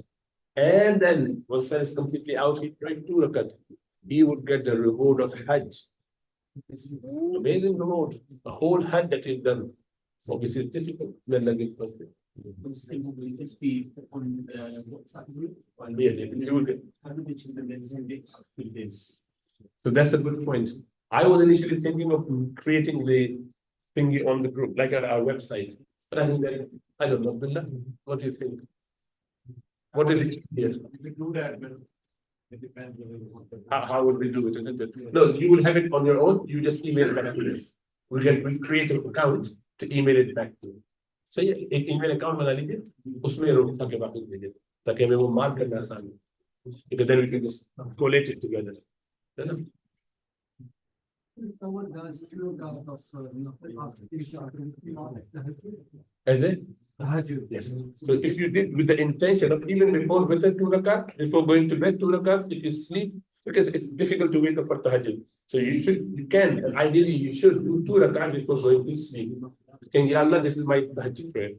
and then once sun is completely out, he prayed 2 rakat. He would get the reward of Hajj. It's amazing reward. The whole Hajj that he's done. So this is difficult. Then let it perfect. On WhatsApp group. Yeah, you will get. So that's a good point. I was initially thinking of creating the thingy on the group, like at our website. But I think that, I don't know, Billah, what do you think? What is it here? We do that, but it depends on How would we do it, isn't it? No, you will have it on your own. You just email it back to us. We'll create an account to email it back to you. So yeah, एक email account बना लीजिए, उसमें रोहित के बारे में भेजिए, ताकि हमें वो mark करना आसान हो. Because then we can just collate it together. है ना? Is it? Yes. So if you did with the intention of even before with the 2 rakat, before going to bed 2 rakat, if you sleep, because it's difficult to wake up for tahajjud. So you can, and ideally you should do 2 rakat before going to sleep. Saying, Ya Allah, this is my tahajjud prayer.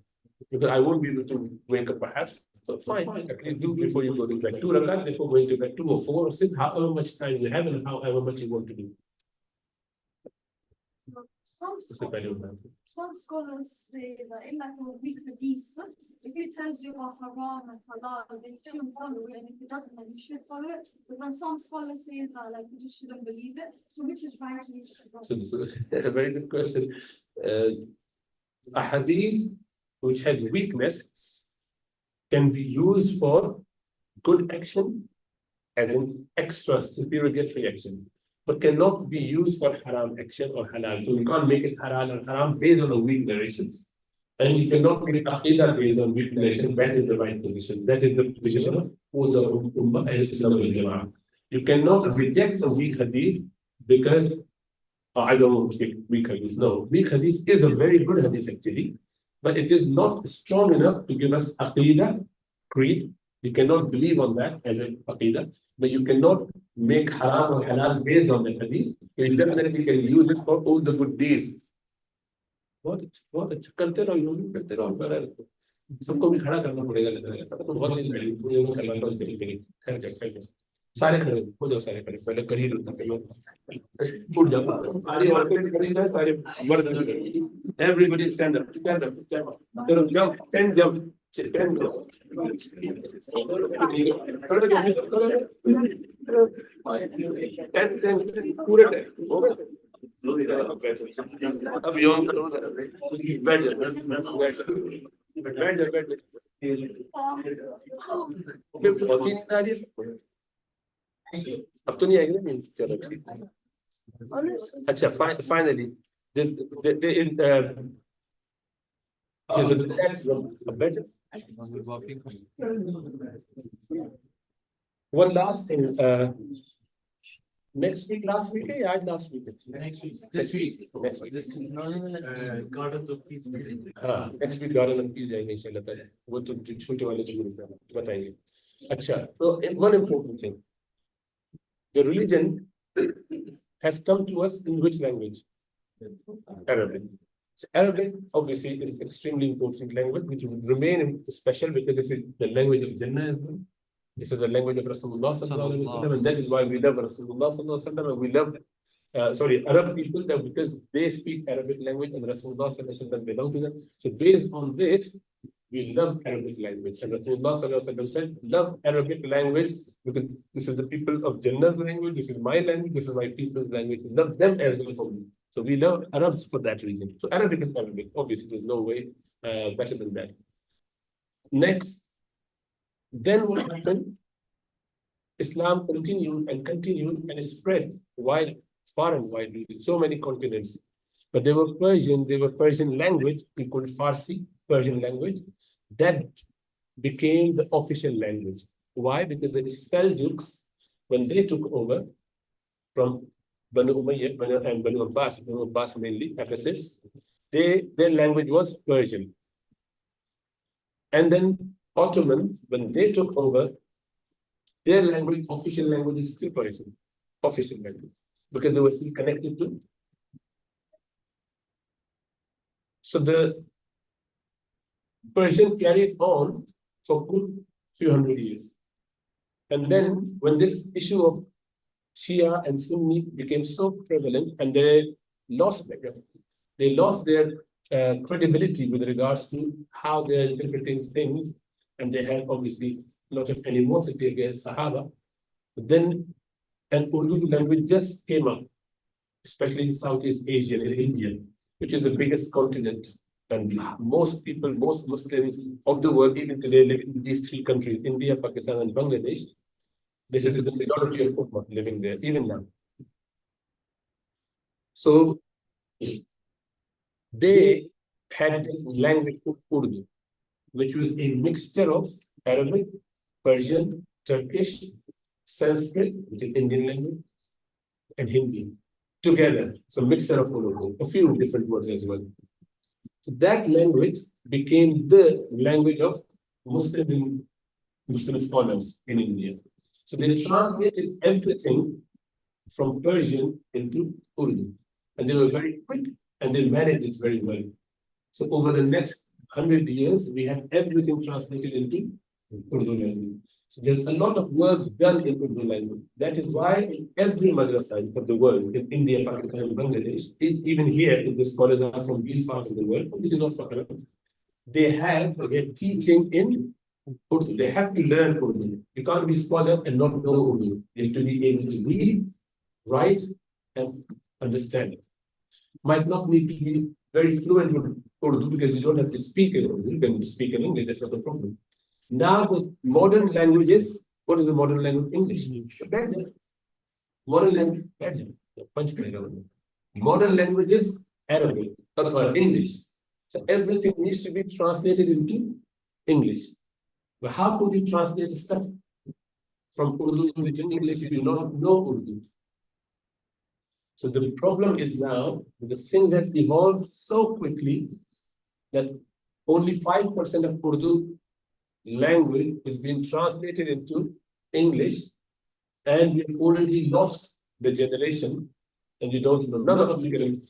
Because I won't be able to wake up perhaps. So fine, at least do before you go to bed. 2 rakat before going to bed, 2 or 4, or 6, however much time you have and however much you want to do. Some What's the value of that? Some scholars say that in like a weak hadith, if it tells you about haram and halal, then you shouldn't follow it, and if it doesn't, then you should follow it. But then some scholars say that like you just shouldn't believe it. So which is right and which is wrong? So that's a very good question. A hadith which has weakness can be used for good action, as in extra supererogatory action, but cannot be used for haram action or halal. So you can't make it halal or haram based on a weak narration. And you cannot make aqidah based on weak narration. That is the right position. That is the position of all the Ummah and Sunnah wal Jama'ah. You cannot reject a weak hadith because I don't want to take weak hadith. No, weak hadith is a very good hadith actually, but it is not strong enough to give us aqidah, creed. You cannot believe on that as an aqidah, but you cannot make haram or halal based on the hadith. You definitely can use it for all the good deeds. बहुत अच्छा करते रहो यूं करते रहो बड़ा सबको भी खड़ा करना पड़ेगा लगता है ऐसा तो बहुत नहीं पहले पूरे लोग करना तो चलेंगे ठहर सारे खड़े हो जाओ सारे खड़े पहले कर ही लो उठ जाओ सारी औरतें खड़ी जाए सारे मर्द everybody stand up करो jump 10 jump 10 go 10 पूरे टेस्ट हो गए अब यौन करो बैठ जा बैठ बहुत ही नींद आ रही है अब तो नहीं आएगी ना नींद चलो ठीक अच्छा finally there is a better one last thing next week last week या आज last week Next week. this week next week Garden of Peace. हाँ next week garden of peace जाएंगे इंशाल्लाह ताला वो तो छोटे वाले जो ग्रुप है बताएंगे अच्छा तो one important thing the religion has come to us in which language Arabic. So Arabic obviously is an extremely important language which would remain special because this is the language of Jannah as well. This is the language of Rasulullah sallallahu alaihi wasallam, and that is why we love Rasulullah sallallahu alaihi wasallam, and we love Arab people that because they speak Arabic language and Rasulullah sallallahu alaihi wasallam belong to them. So based on this, we love Arabic language, and Rasulullah sallallahu alaihi wasallam said, "Love Arabic language because this is the people of Jannah's language. This is my language. This is my people's language. Love them as well for me." So we love Arabs for that reason. So Arabic is Arabic. Obviously, there's no way better than that. Next. Then what happened? Islam continued and spread wide, far and wide, in so many continents. But they were Persian language, we call it Farsi, Persian language, that became the official language. Why? Because the Seljuks, when they took over from Banu Umayyad and Banu Abbas mainly, Abbasids, their language was Persian. And then Ottomans, when they took over, their language, official language is still Persian, official language, because they were still connected to. So the Persian carried on for good few hundred years. And then when this issue of Shia and Sunni became so prevalent and they lost their credibility with regards to how they're interpreting things, and they had obviously a lot of animosity against Sahaba. But then an Urdu language just came up, especially in Southeast Asia and India, which is the biggest continent. And most people, most Muslims of the world, even today, live in these three countries, India, Pakistan, and Bangladesh. This is the majority of Ummah living there, even now. So they had this language of Urdu, which was a mixture of Arabic, Persian, Turkish, Sanskrit, which is Indian language, and Hindi together. It's a mixture of all of them, a few different words as well. So that language became the language of Muslim scholars in India. So they translated everything from Persian into Urdu. And they were very quick and they managed it very well. So over the next 100 years, we have everything translated into Urdu language. So there's a lot of work done in Urdu language. That is why in every madrasa of the world, in India, Pakistan, and Bangladesh, even here, if the scholars are from these parts of the world, this is not for Arab, they have a teaching in Urdu. They have to learn Urdu. You can't be a scholar and not know Urdu. You have to be able to read, write, and understand it. Might not need to be very fluent with Urdu because you don't have to speak in Urdu. You can speak in English, that's not a problem. Now, the modern languages, what is the modern language? English. Better. Modern language, better. Modern languages, Arabic, or English. So everything needs to be translated into English. But how could you translate stuff from Urdu into English if you don't know Urdu? So the problem is now the things have evolved so quickly that only 5% of Urdu language is being translated into English, and we've already lost the generation, and you don't know. None of you can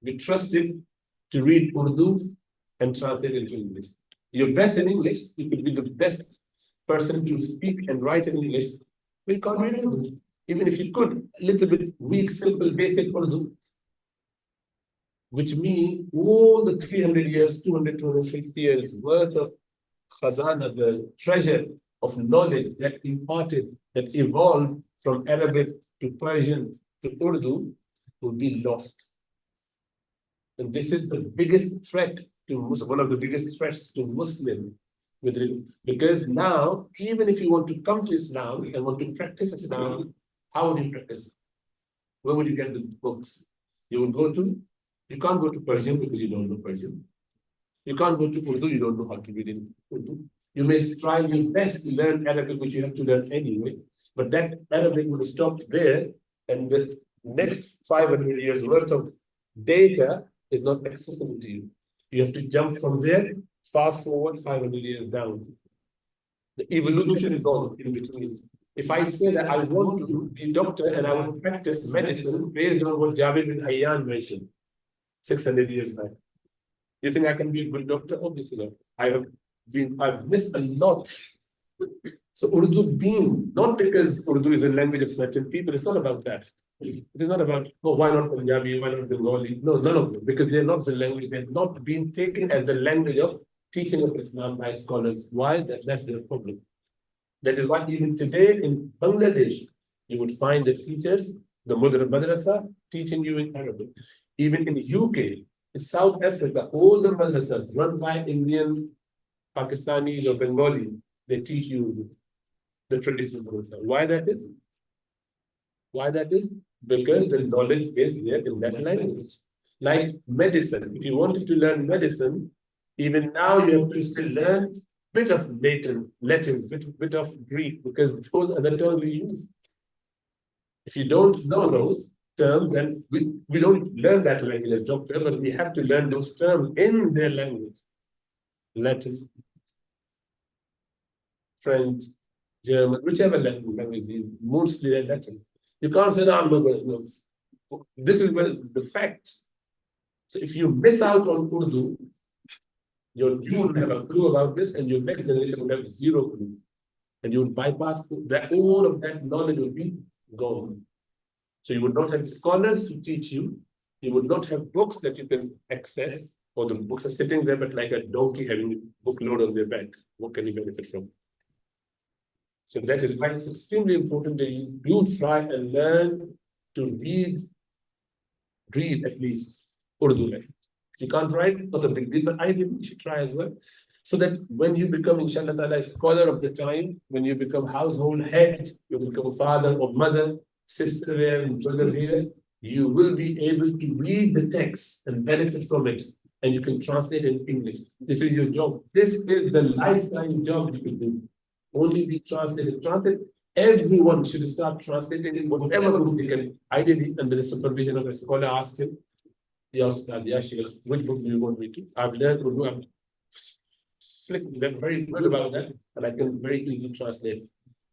be trusted to read Urdu and translate it into English. You're best in English, you could be the best person to speak and write in English. We can't read Urdu. Even if you could, a little bit weak, simple, basic Urdu, which means all the 300 years, 200, 250 years worth of khazana, the treasure of knowledge that imparted, that evolved from Arabic to Persian to Urdu, will be lost. And this is the biggest threat to Muslim, one of the biggest threats to Muslim, because now, even if you want to come to Islam and want to practice Islam, how would you practice? Where would you get the books? You can't go to Persian because you don't know Persian. You can't go to Urdu, you don't know how to read in Urdu. You may try your best to learn Arabic, which you have to learn anyway, but that Arabic would have stopped there, and the next 500 years worth of data is not accessible to you. You have to jump from there, fast forward 500 years down. The evolution is all in between. If I say that I want to be a doctor and I will practice medicine based on what Jabir bin Hayyan mentioned 600 years back, you think I can be a good doctor? Obviously not. I've missed a lot. So Urdu being, not because Urdu is a language of certain people, it's not about that. It is not about, oh, why not Punjabi, why not Bengali? No, none of them, because they're not the language, they're not being taken as the language of teaching of Islam by scholars. Why? That's their problem. That is why even today in Bangladesh, you would find the teachers, the madrasa, teaching you in Arabic. Even in the UK, in South Africa, all the madrasas run by Indian, Pakistanis or Bengali, they teach you the traditional madrasa. Why that is? Why that is? Because the knowledge is there in that language. Like medicine, if you wanted to learn medicine, even now you have to still learn bit of Latin, bit of Greek, because those are the terms we use. If you don't know those terms, then we don't learn that language as doctor, but we have to learn those terms in their language. Latin, French, German, whichever language is mostly Latin. You can't say, no. This is the fact. So if you miss out on Urdu, you will have a clue about this, and your next generation will have zero clue. And you will bypass that, all of that knowledge will be gone. So you would not have scholars to teach you. You would not have books that you can access, or the books are sitting there, but like a donkey having a book load on their back. What can you benefit from? So that is why it's extremely important that you do try and learn to read at least Urdu language. If you can't write, not a big deal, but ideally you should try as well. So that when you become, inshallah ta'ala, a scholar of the time, when you become household head, you become father or mother, sister here and brother here, you will be able to read the text and benefit from it. And you can translate it in English. This is your job. This is the lifetime job you can do. Only be translated. Everyone should start translating whatever book they can. Ideally, under the supervision of a scholar, ask him, which book do you want me to? I've learned Urdu. I'm slick, they're very good about that, and I can very easily translate.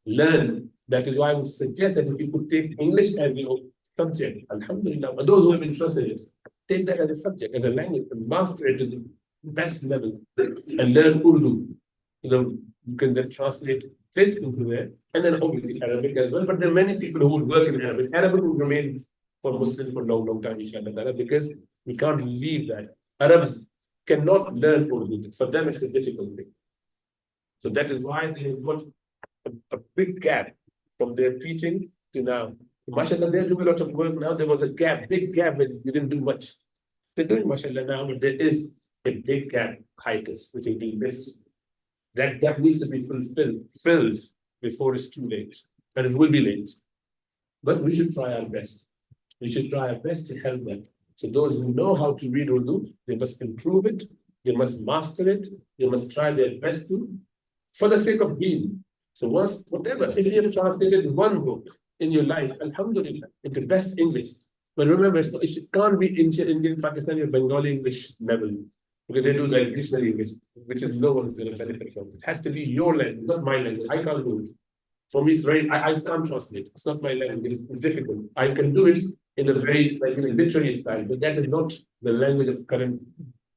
Learn. That is why I would suggest that if you could take English as your subject, alhamdulillah, but those who have interested in it, take that as a subject, as a language, and master it to the best level, and learn Urdu. You can then translate this into there, and then obviously Arabic as well. But there are many people who would work in Arabic. Arabic will remain for Muslims for a long, long time, inshallah, because we can't leave that. Arabs cannot learn Urdu. For them, it's a difficult thing. So that is why they have got a big gap from their teaching to now. MashaAllah, they're doing a lot of work now. There was a gap, big gap, where they didn't do much. They're doing MashaAllah now, but there is a big gap, hiatus, which is being missed. That gap needs to be filled before it's too late. And it will be late. But we should try our best. We should try our best to help them. So those who know how to read Urdu, they must improve it, they must master it, they must try their best to, for the sake of being. So once, whatever, if you have translated one book in your life, alhamdulillah, into best English. But remember, it can't be Indian, Pakistani, or Bengali English level. Because they do like dictionary English, which is no one's going to benefit from. It has to be your language, not my language. I can't do it. For me, it's very, I can't translate. It's not my language. It's difficult. I can do it in a very, like, in a literary style, but that is not the language of current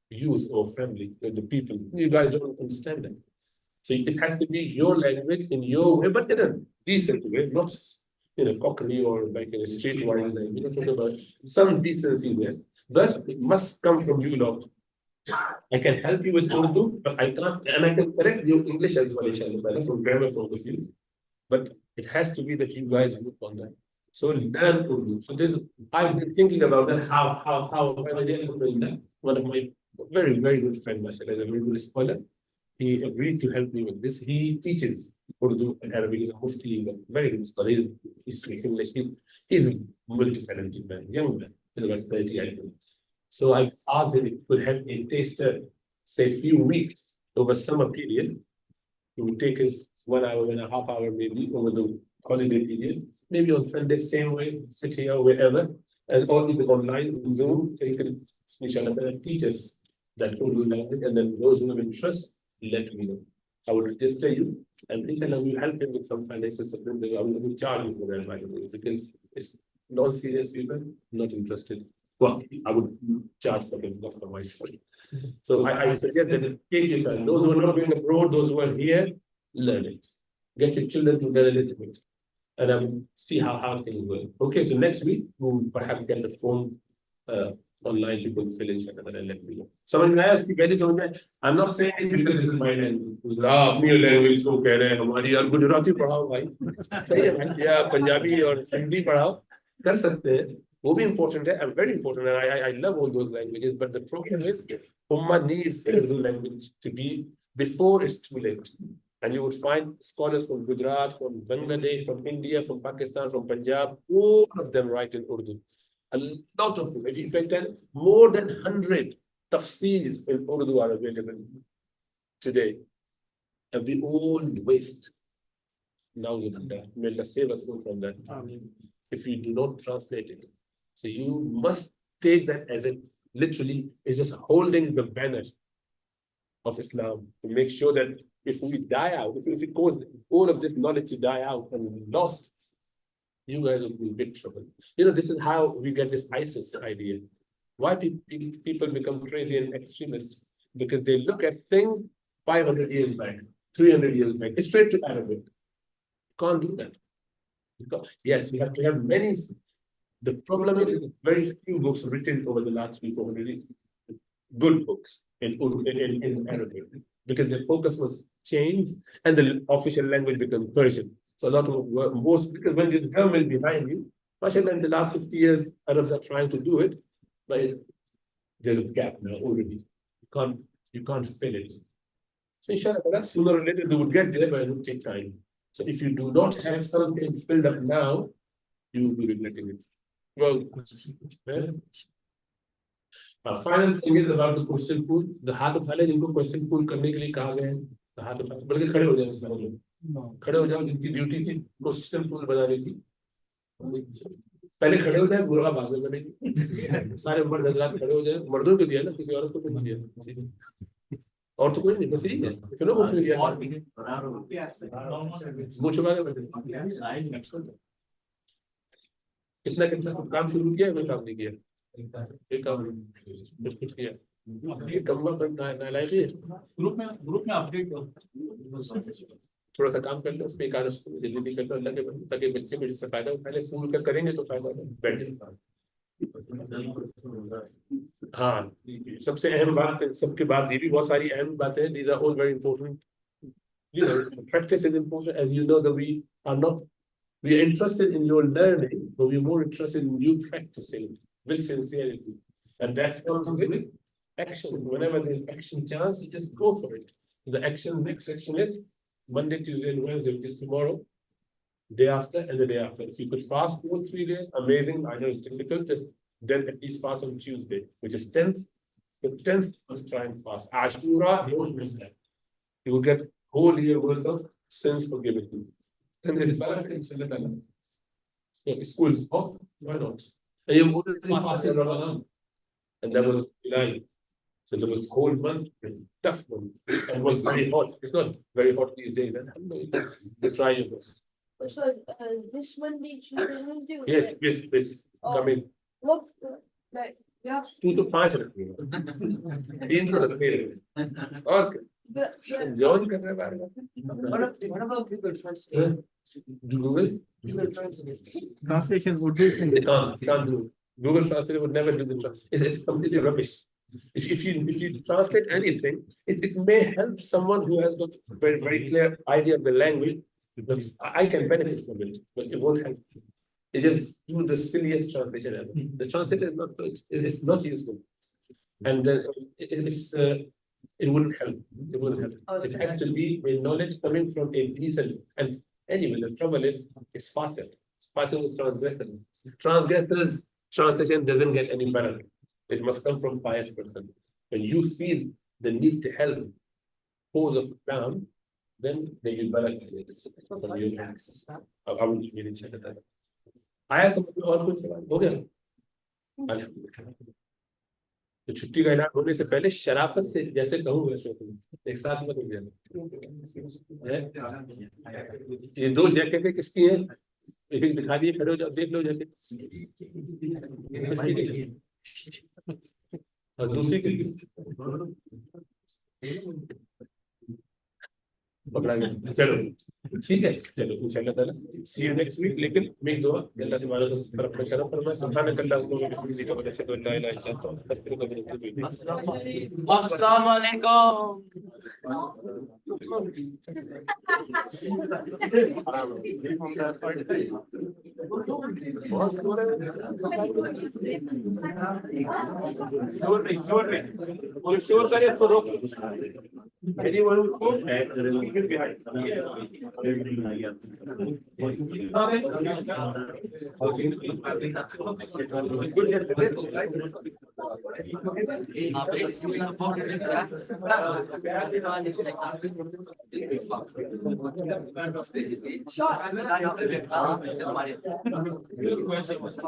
youth or family, or the people. You guys don't understand that. So it has to be your language in your way, but in a decent way, not in a cockney or like in a streetwise way. We're not talking about some decency there, but it must come from you lot. I can help you with Urdu, but I can't, and I can correct your English as well, inshallah, from grammar point of view. But it has to be that you guys work on that. So learn Urdu. So I've been thinking about that, how I did that. One of my very, very good friends, mashallah, is a very good scholar. He agreed to help me with this. He teaches Urdu and Arabic. He's a mufti, a very good scholar. He speaks English. He's a multi-talented man, young man. He's about 30, I think. So I asked him if he could help me taste, say, a few weeks over summer period. He would take his 1 hour and a half hour maybe over the holiday period, maybe on Sunday, same way, sit here, wherever, and or even online, Zoom, so he could, inshallah, teach us that Urdu language, and then those who have interest, let me know. I will register you, and inshallah, we'll help him with some financial support. I will charge you for that, by the way, because it's non-serious people, not interested. Well, I would charge for it, not for myself. So I suggest that take your time. Those who are not going abroad, those who are here, learn it. Get your children to learn a little bit. And see how things work. Okay, so next week, we'll perhaps get the form online, you can fill in and then let me know. Someone may ask you, I'm not saying it because this is my language. Your language, so Hamari or Gujarati padhao, bhai. Yeah, Punjabi or Hindi padhao. Kar sakte hain. Will be important, and very important, and I love all those languages, but the problem is Ummah needs Urdu language to be before it's too late. And you would find scholars from Gujarat, from Bangladesh, from India, from Pakistan, from Punjab, all of them write in Urdu. A lot of them. In fact, more than 100 tafsirs in Urdu are available today. And we all waste. Now, may Allah save us all from that. If you do not translate it. So you must take that as it literally is just holding the banner of Islam to make sure that if we die out, if it causes all of this knowledge to die out and lost, you guys will be in big trouble. This is how we get this ISIS idea. Why people become crazy and extremists? Because they look at things 500 years back, 300 years back. It's straight to Arabic. You can't do that. Yes, we have to have many. The problem is very few books written over the last 300-400 years. Good books in Arabic, because the focus was changed and the official language became Persian. So a lot of most, because when there's government behind you, mashallah, in the last 50 years, Arabs are trying to do it, but there's a gap now already. You can't fill it. So inshallah, sooner or later they would get there, but it will take time. So if you do not have something filled up now, you will be regretting it. Well, final thing is about the question pool. The हाथ उठा ले जिनको question pool करने के लिए कहा गया है, the हाथ उठा बल्कि खड़े हो जाओ सारे लोग, खड़े हो जाओ जिनकी ड्यूटी थी question pool बनाने की, पहले खड़े हो जाए बुरा बात नहीं बनेगी, सारे मर्द हजरात खड़े हो जाए, मर्दों के लिए ना, किसी औरत को नहीं दिया, और तो कोई नहीं, बस यही है, चलो वो क्यों दिया, मुझ चुका है बैठे, कितना काम शुरू किया है, कोई काम नहीं किया, एक काम कुछ किया ये come up and analyze it. Group में अपडेट थोड़ा सा काम कर लो उसमें एक आधा जल्दी कर लो अल्लाह के बंदे, ताकि बच्चे को जिससे फायदा हो, पहले स्कूल का करेंगे तो फायदा होगा बेटर। हाँ, सबसे अहम बात, सबके बाद ये भी बहुत सारी अहम बातें हैं। These are all very important. You know, practice is important, as you know that we are interested in your learning, but we're more interested in you practicing with sincerity, and that comes with action. Whenever there's action chance, you just go for it. The next action is Monday, Tuesday, and Wednesday, which is tomorrow, day after, and the day after. If you could fast 2 or 3 days, amazing. I know it's difficult, just then at least fast on Tuesday, which is 10th. The 10th, you must try and fast. Ashura, don't miss that. You will get whole year worth of sins forgiven you. Then there's barakah in Salah. So school is off, why not? And you've already fasted Ramadan. And that was July. So there was cold month, tough one, and it was very hot. It's not very hot these days. Alhamdulillah, you try your best. So, this Monday, Tuesday, Wednesday. Yes, yes. Come in. What, like, yeah. 2 to 5 रखिएगा। 3 तो रखिएगा। और join कर रहे हैं बार बार। What about Google Translate? Google Google Translate. Translation would do. they can't do it. Google Translate would never do the translation. It's completely rubbish. If you translate anything, it may help someone who has got very clear idea of the language. But I can benefit from it, but it won't help. It just do the silliest translation ever. The translator is not good. It's not useful, and it wouldn't help. It wouldn't help. It has to be a knowledge coming from a decent. And anyway, the trouble is, it's faster. It's faster with transgressors. Transgressors translation doesn't get any better. It must come from pious person. When you feel the need to help cause of Islam, then they will better. I will really check that. I asked और कुछ सवाल हो गया? अल्हम्दुलिल्लाह। तो छुट्टी का ऐलान होने से पहले शराफत से जैसे कहूँ वैसे एक साथ मत हो गया। ये 2 जैकेटें किसकी हैं? एक दिखा दिए, खड़े हो जाओ, देख लो जैकेट किसकी? और दूसरी पकड़ा गया। चलो ठीक है, चलो इंशाल्लाह ताला सी यू नेक्स्ट वीक। लेकिन मेक दुआ अल्लाह से मानो तो तरफ में करो फरमाए सुभानकल्लाह व बिहम्दिका व अशहदु अन ला इलाहा इल्ला अंता अस्तगफिरुका व अतूबु इलैक। Assalamu alaikum. शोर करे तो रोको। Anyone who spoke, leave behind. Good yesterday. Basically, the book is Sure, I mean, I know just my question was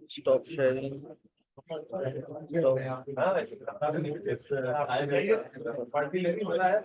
Stop sharing. Party लगी मजा है।